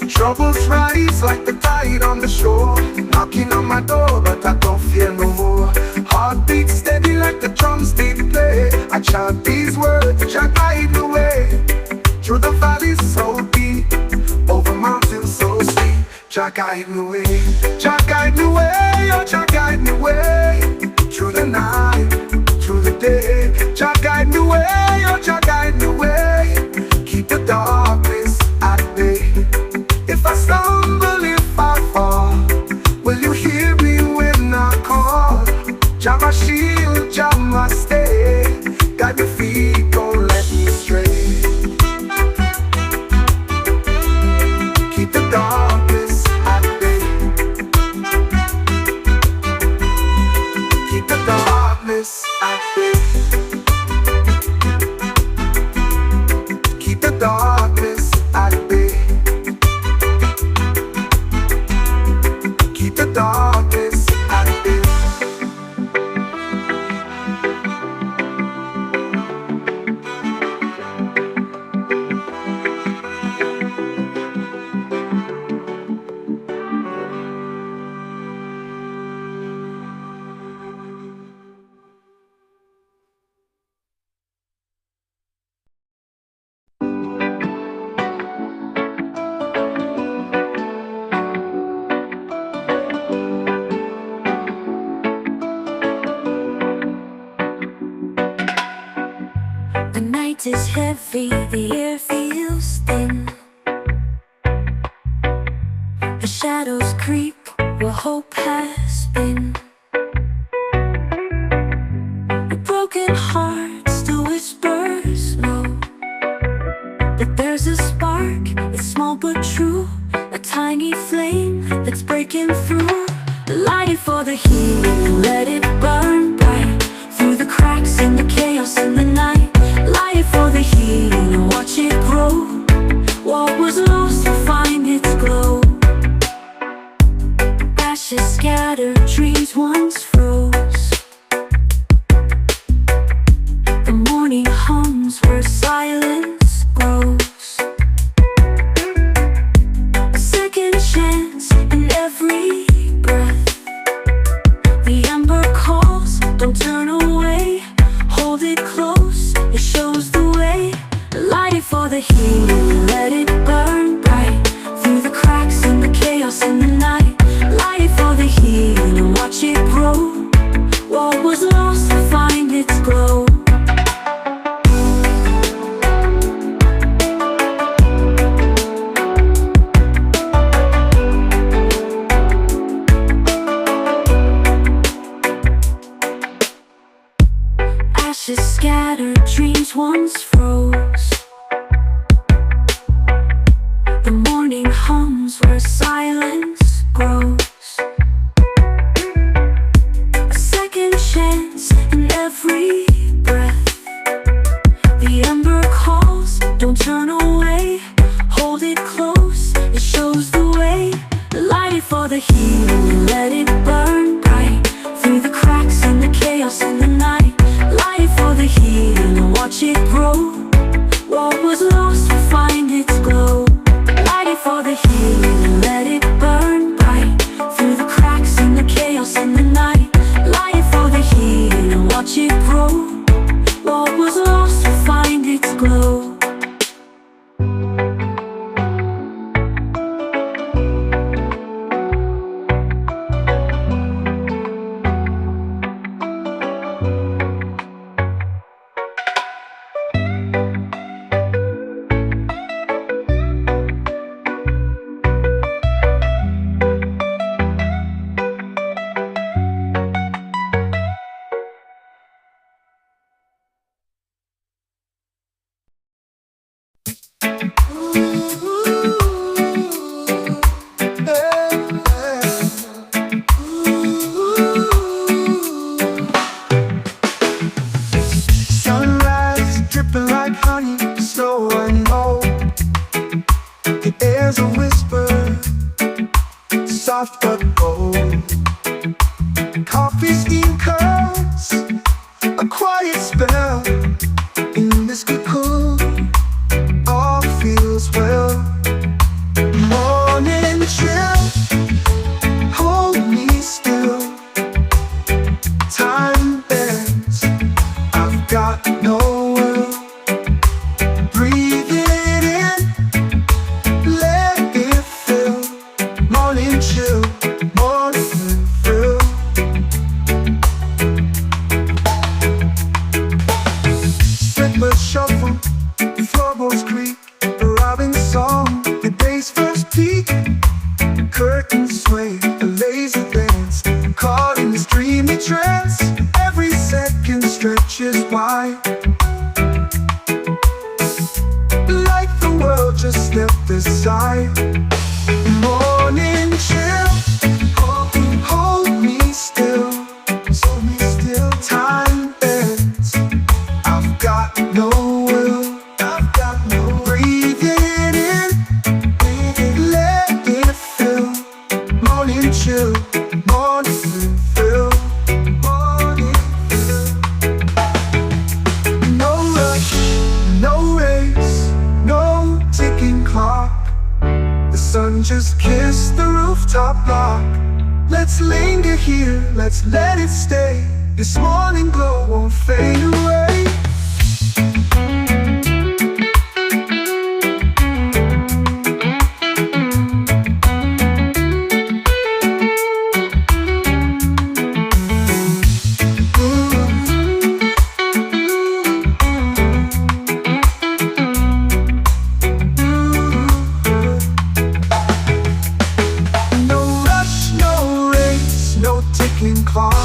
S1: Troubles rise like the tide on the shore, knocking on my door, but I don't fear no more. Heartbeat steady like the drums they play. I chant these words, Jah guide the way. Through the valleys so deep, over mountains so steep. Jah guide the way, Jah guide the way, oh Jah guide the way. Through the night, through the day. Jah guide the way, oh Jah guide the way. Keep the darkness at bay. If I stumble, if I fall, will you hear me when I call? Jah my shield, Jah my stay. Guide me feet, don't let me stray. Keep the darkness at bay. Keep the darkness at bay. Keep the darkness at bay. Keep the darkness at bay.
S4: The night is heavy, the air feels thin. The shadows creep where hope has been. A broken heart still whispers low, but there's a spark, it's small but true. A tiny flame that's breaking through. Light it for the healing, let it burn bright through the cracks in the chaos in the night. Light it for the healing and watch it grow. What was lost will find its glow. Ashes scattered, dreams once froze. The morning hums where silence grows. A second chance in every breath. The ember calls, don't turn away. Hold it close, it shows the way. Light it for the healing, let it burn bright through the cracks in the chaos in the night. Light it for the healing and watch it grow. What was lost will find its glow. Ashes scattered, dreams once froze. The morning hums where silence grows. A second chance in every breath. The ember calls, don't turn away. Hold it close, it shows the way. Light it for the healing and let it burn bright through the cracks in the chaos in the night. Light it for the healing and watch it grow.
S2: Let's linger here, let's let it stay. This morning glow won't fade away. No rush, no race, no ticking clock.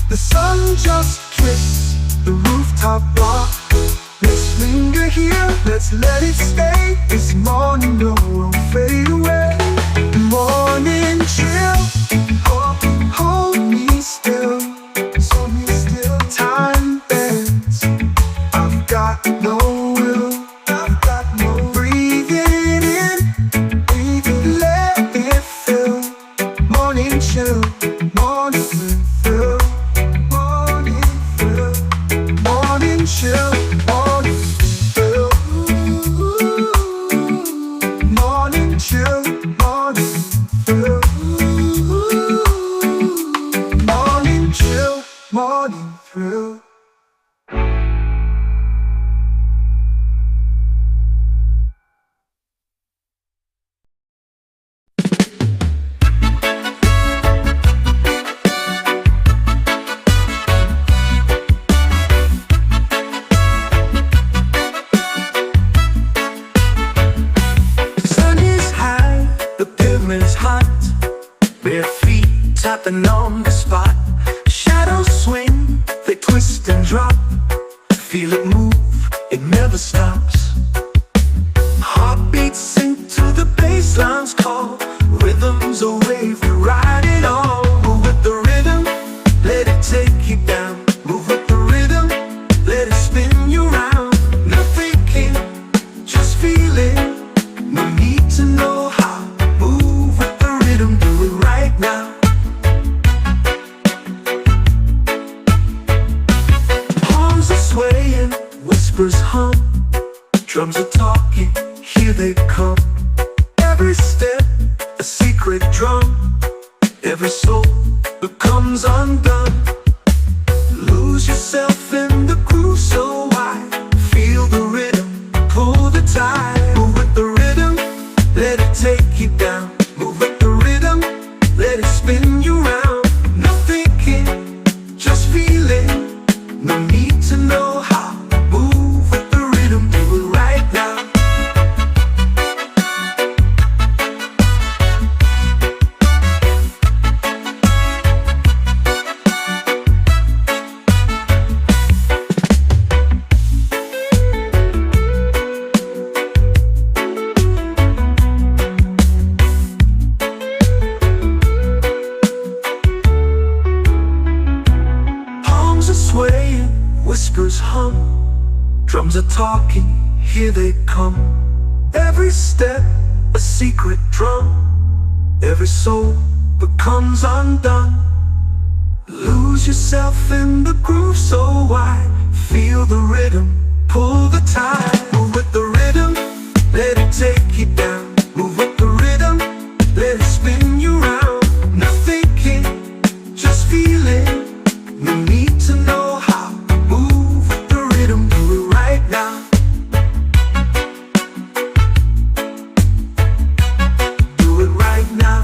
S2: The sun just kissed the rooftop block. Let's linger here, let's let it stay. This morning glow won't fade away. Morning chill, hold me still. Hold me still, time bends. I've got no will, I've got no breathing in, breathing, let it fill. Morning chill, morning fill, morning fill, morning chill, morning fill. Morning chill, morning fill. Morning chill, morning thrill.
S1: Sun is high, the pavement's hot. Bare feet tapping on the spot. Shadows swing, they twist and drop. Feel it move, it never stops. Heartbeats sink to the bassline's call. Rhythms a wave, we ride it all. Move with the rhythm, let it take you down. Move with the rhythm, let it spin you round. No thinking, just feeling. No need to know how. Move with the rhythm, do it right now. Palms are swaying, whispers hum. Drums are talking, here they come. Every step, a secret drum. Every soul becomes undone. Lose yourself in the groove so wide. Feel the rhythm, pull the tide. Move with the rhythm, let it take you down. Move with the rhythm, let it spin you round. No thinking, just feeling. No need to know how. Move with the rhythm, do it right now. Palms are swaying, whispers hum. Drums are talking, here they come. Every step, a secret drum. Every soul becomes undone. Lose yourself in the groove so wide. Feel the rhythm, pull the tide. Move with the rhythm, let it take you down. Move with the rhythm, let it spin you round. No thinking, just feeling. No need to know how. Move with the rhythm, do it right now. Do it right now.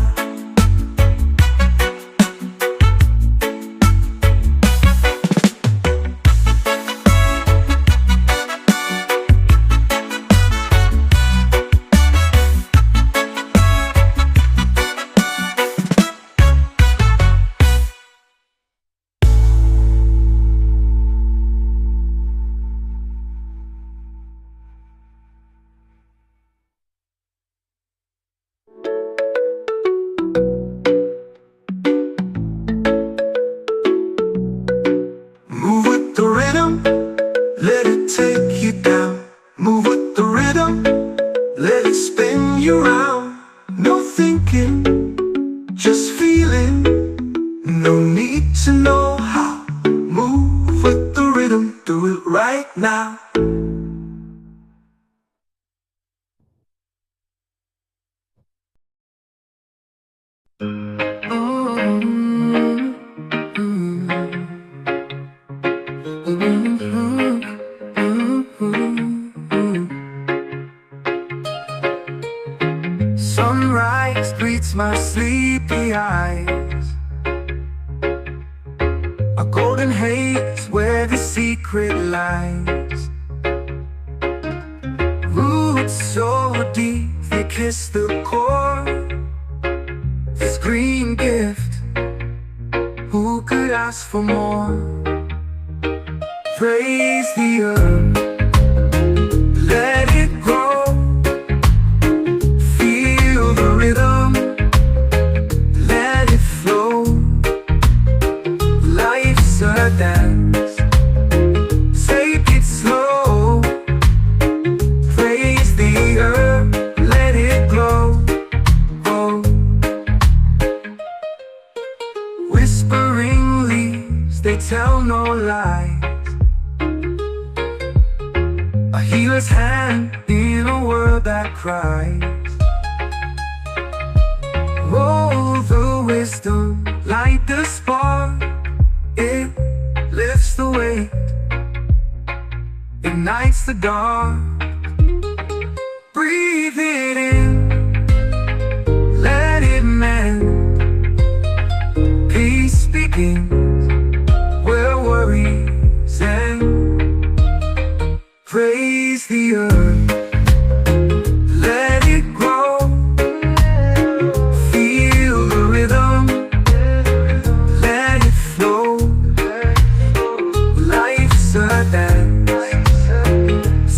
S1: Move with the rhythm, let it take you down. Move with the rhythm, let it spin you round. No thinking, just feeling. No need to know how. Move with the rhythm, do it right now.
S2: sleepy eyes, a golden haze where the secret lies. Roots so deep they kiss the core. This green gift, who could ask for more? Praise the earth, let it grow. Feel the rhythm, let it flow. Life's a dance, take it slow. Praise the earth, let it glow. Oh. Whispering leaves, they tell no lies. A healer's hand in a world that cries. Roll the wisdom, light the spark. It lifts the weight, ignites the dark. Breathe it in, let it mend. Peace begins where worries end. Praise the earth, let it grow. Feel the rhythm, let it flow. Life's a dance,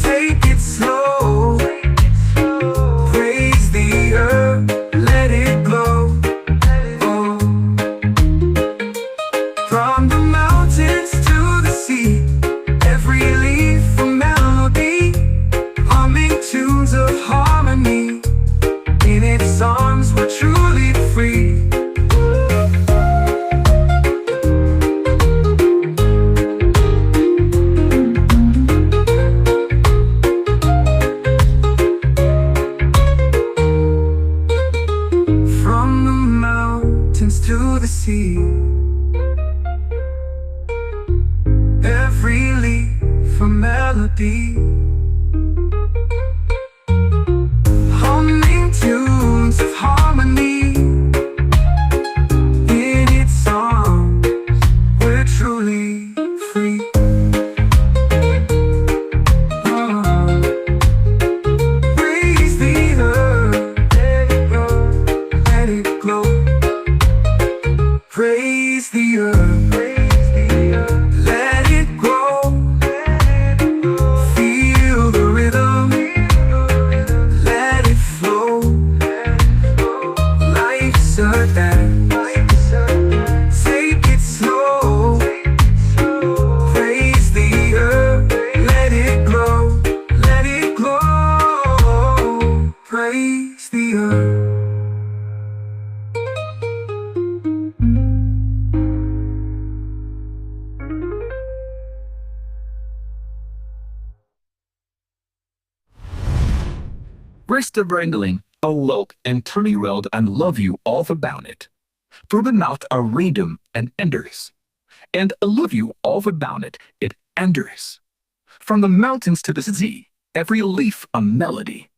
S2: take it slow. Praise the earth, let it glow. Oh. From the mountains to the sea, every leaf a melody, humming tunes of harmony. In its arms we're truly free. From the mountains to the sea, every leaf a melody, humming tunes of harmony. In its arms we're truly free. Oh. Praise the earth, let it grow, let it glow. Praise the earth, let it grow. Feel the rhythm, let it flow. Life's a dance, take it slow. Praise the earth, let it glow, let it glow. Praise the earth.
S3: Rest brandling, a look and turn around and love you all about it. Through the mouth are rhythm and enders, and I love you all about it, it enders. From the mountains to the sea, every leaf a melody,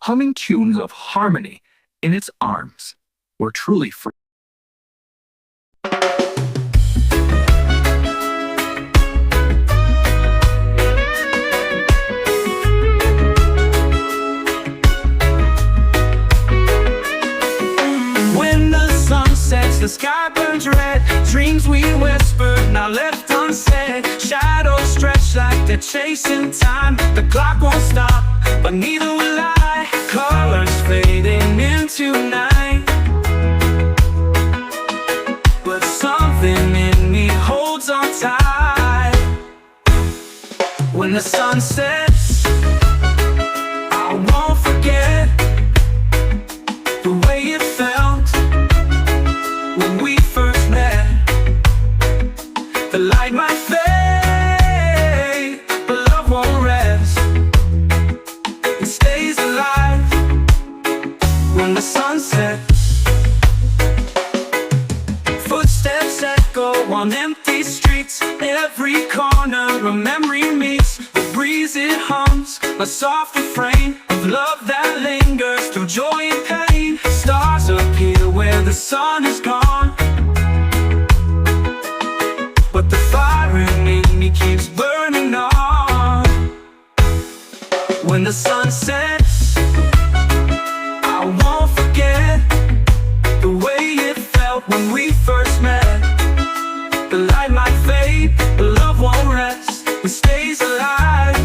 S3: humming tunes of harmony. In its arms we're truly free.
S5: When the sun sets, the sky burns red. Dreams we whispered, now left unsaid. Shadows stretch like they're chasing time. The clock won't stop, but neither will I. Colors fading into night, but something in me holds on tight. When the sun sets, I won't forget the way it felt when we first met. The light might fade, but love won't rest. It stays alive when the sun sets. Footsteps echo on empty streets. Every corner a memory meets. The breeze it hums, a soft refrain of love that lingers through joy and pain. Stars appear where the sun is gone. But the fire in me keeps burning on. When the sun sets, I won't forget the way it felt when we first met. The light might fade, but love won't rest. It stays alive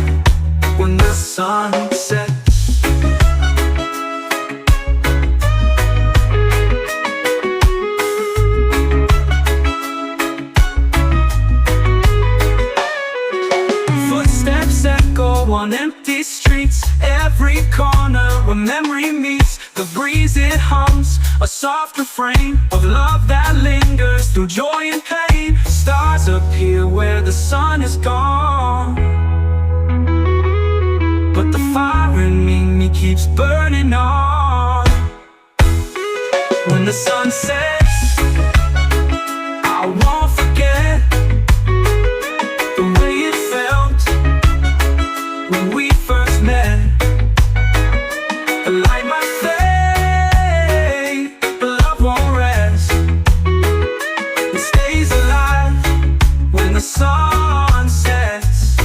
S5: when the sun sets. Footsteps echo on empty streets, every corner where memory meets. The breeze it hums, a soft refrain of love that lingers through joy and pain. Stars appear where the sun is gone, but the fire in me keeps burning on. When the sun sets, I won't forget the way it felt when we first met. The light might fade, but love won't rest. It stays alive when the sun sets.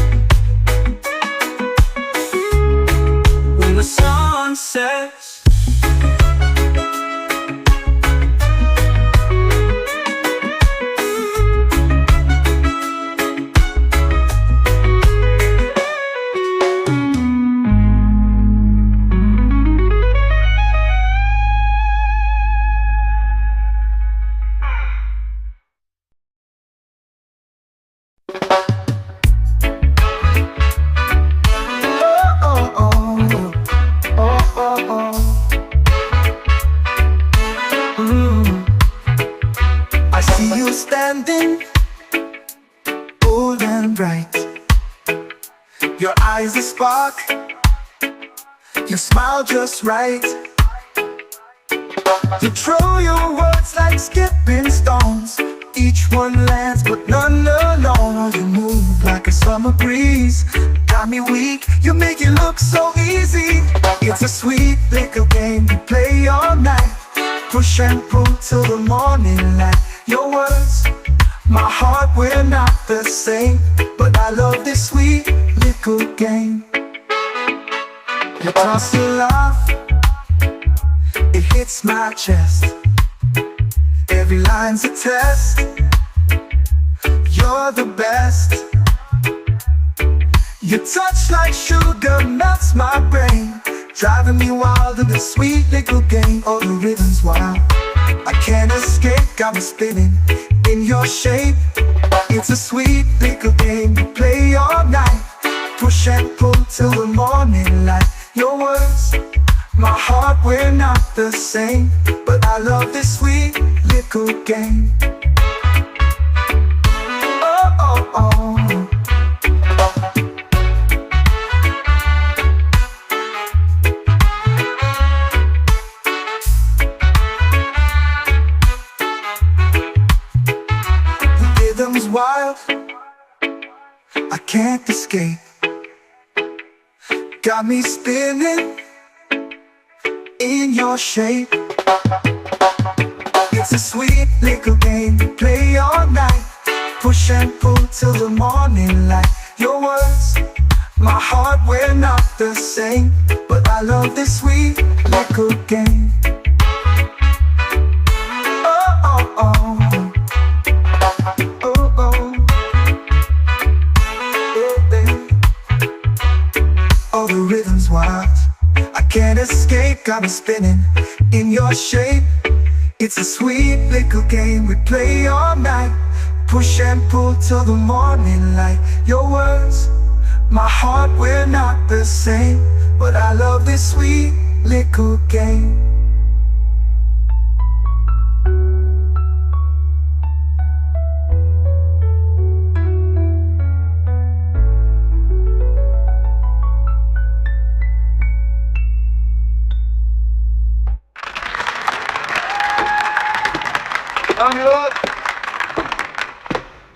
S5: When the sun sets.
S2: I see you standing, bold and bright. Your eyes a spark, your smile just right. You throw your words like skipping stones. Each one lands but none alone. You move like a summer breeze, got me weak, you make it look so easy. It's a sweet little game we play all night. Push and pull till the morning light. Your words, my heart, we're not the same, but I love this sweet little game. You toss a laugh, it hits my chest. Every line's a test, you're the best. Your touch like sugar melts my brain, driving me wild in this sweet little game. Oh, the rhythm's wild, I can't escape, got me spinning in your shape. It's a sweet little game we play all night. Push and pull till the morning light. Your words, my heart, we're not the same, but I love this sweet little game. Oh, oh, oh. The rhythm's wild, I can't escape. Got me spinning in your shape. It's a sweet little game we play all night. Push and pull till the morning light. Your words, my heart, we're not the same, but I love this sweet little game. Oh, oh, oh. Oh, oh. Oh, the rhythm's wild, I can't escape, got me spinning in your shape. It's a sweet little game we play all night. Push and pull till the morning light. Your words, my heart, we're not the same, but I love this sweet little game.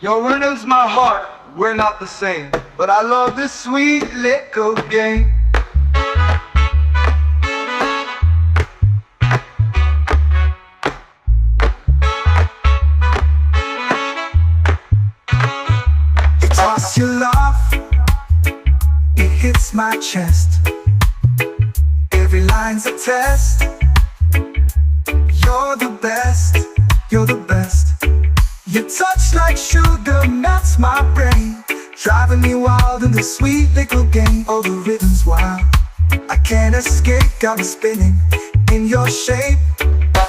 S2: Your rhythm's my heart, we're not the same, but I love this sweet little game. my chest. Every line's a test. You're the best, you're the best. Your touch like sugar melts my brain, driving me wild in this sweet little game. Oh, the rhythm's wild, I can't escape, got me spinning in your shape.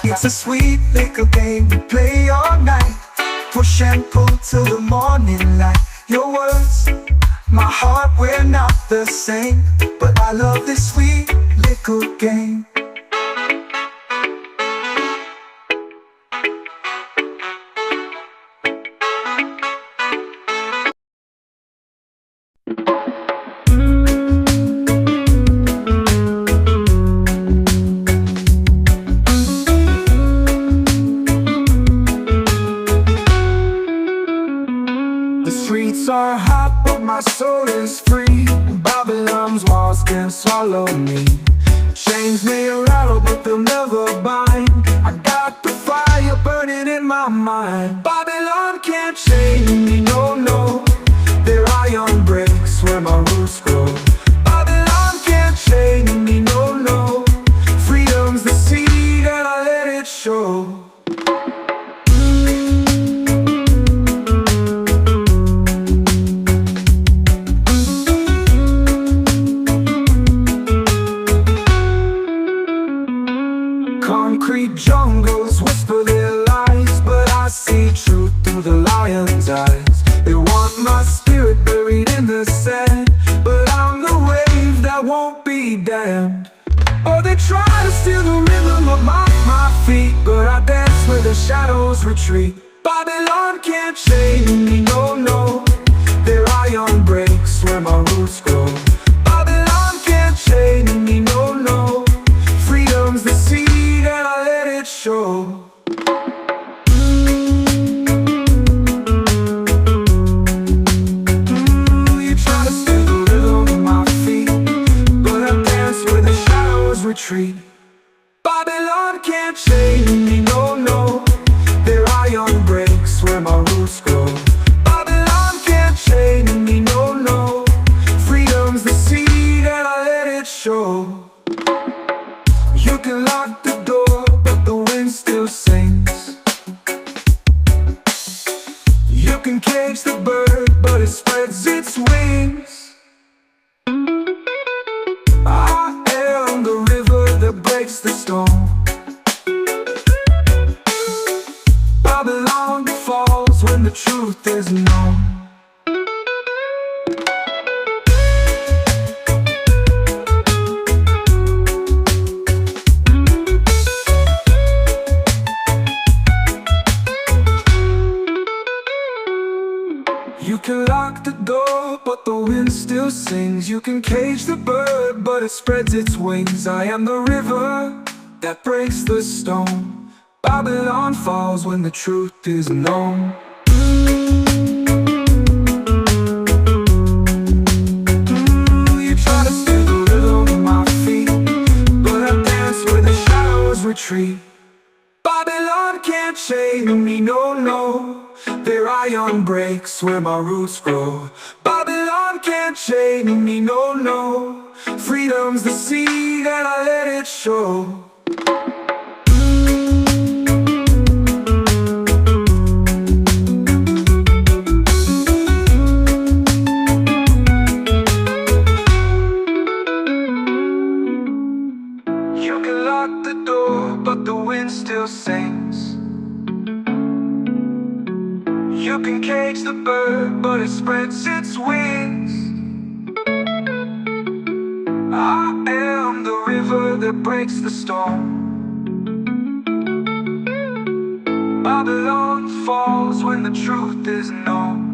S2: It's a sweet little game we play all night, push and pull till the morning light. Your words, my heart, we're not the same, but I love this sweet little game.
S1: The streets are hot, but my soul is free. Babylon's walls can't swallow me. Chains may rattle, but they'll never bind. I got the fire burning in my mind. Babylon can't chain me, no, no. Their iron breaks where my roots grow. Babylon can't chain me, no, no. Freedom's the seed and I let it show. Concrete jungles whisper their lies, but I see truth through the lion's eyes. They want my spirit buried in the sand, but I'm the wave that won't be damned. Oh, they try to steal the rhythm of my feet, but I dance where the shadows retreat. Babylon can't chain me, no, no. Their iron breaks where my roots grow. Babylon can't chain me, no, no. Freedom's the seed and I let it show. You try to steal the rhythm of my feet, but I dance where the shadows retreat. Babylon can't chain me, no, no. Their iron breaks where my roots grow. Babylon can't chain me, no, no. Freedom's the seed and I let it show. You can lock the door, but the wind still sings. You can cage the bird, but it spreads its wings. I am the river that breaks the storm. Babylon falls when the truth is known. You can lock the door, but the wind still sings. You can cage the bird, but it spreads its wings. I am the river that breaks the stone. Babylon falls when the truth is known. You try to steal the rhythm of my feet, but I dance where the shadows retreat. Babylon can't chain me, no, no. Their iron breaks where my roots grow. Babylon can't chain me, no, no. Freedom's the seed and I let it show. You can lock the door, but the wind still sings. You can cage the bird, but it spreads its wings. I am the river that breaks the storm. Babylon falls when the truth is known.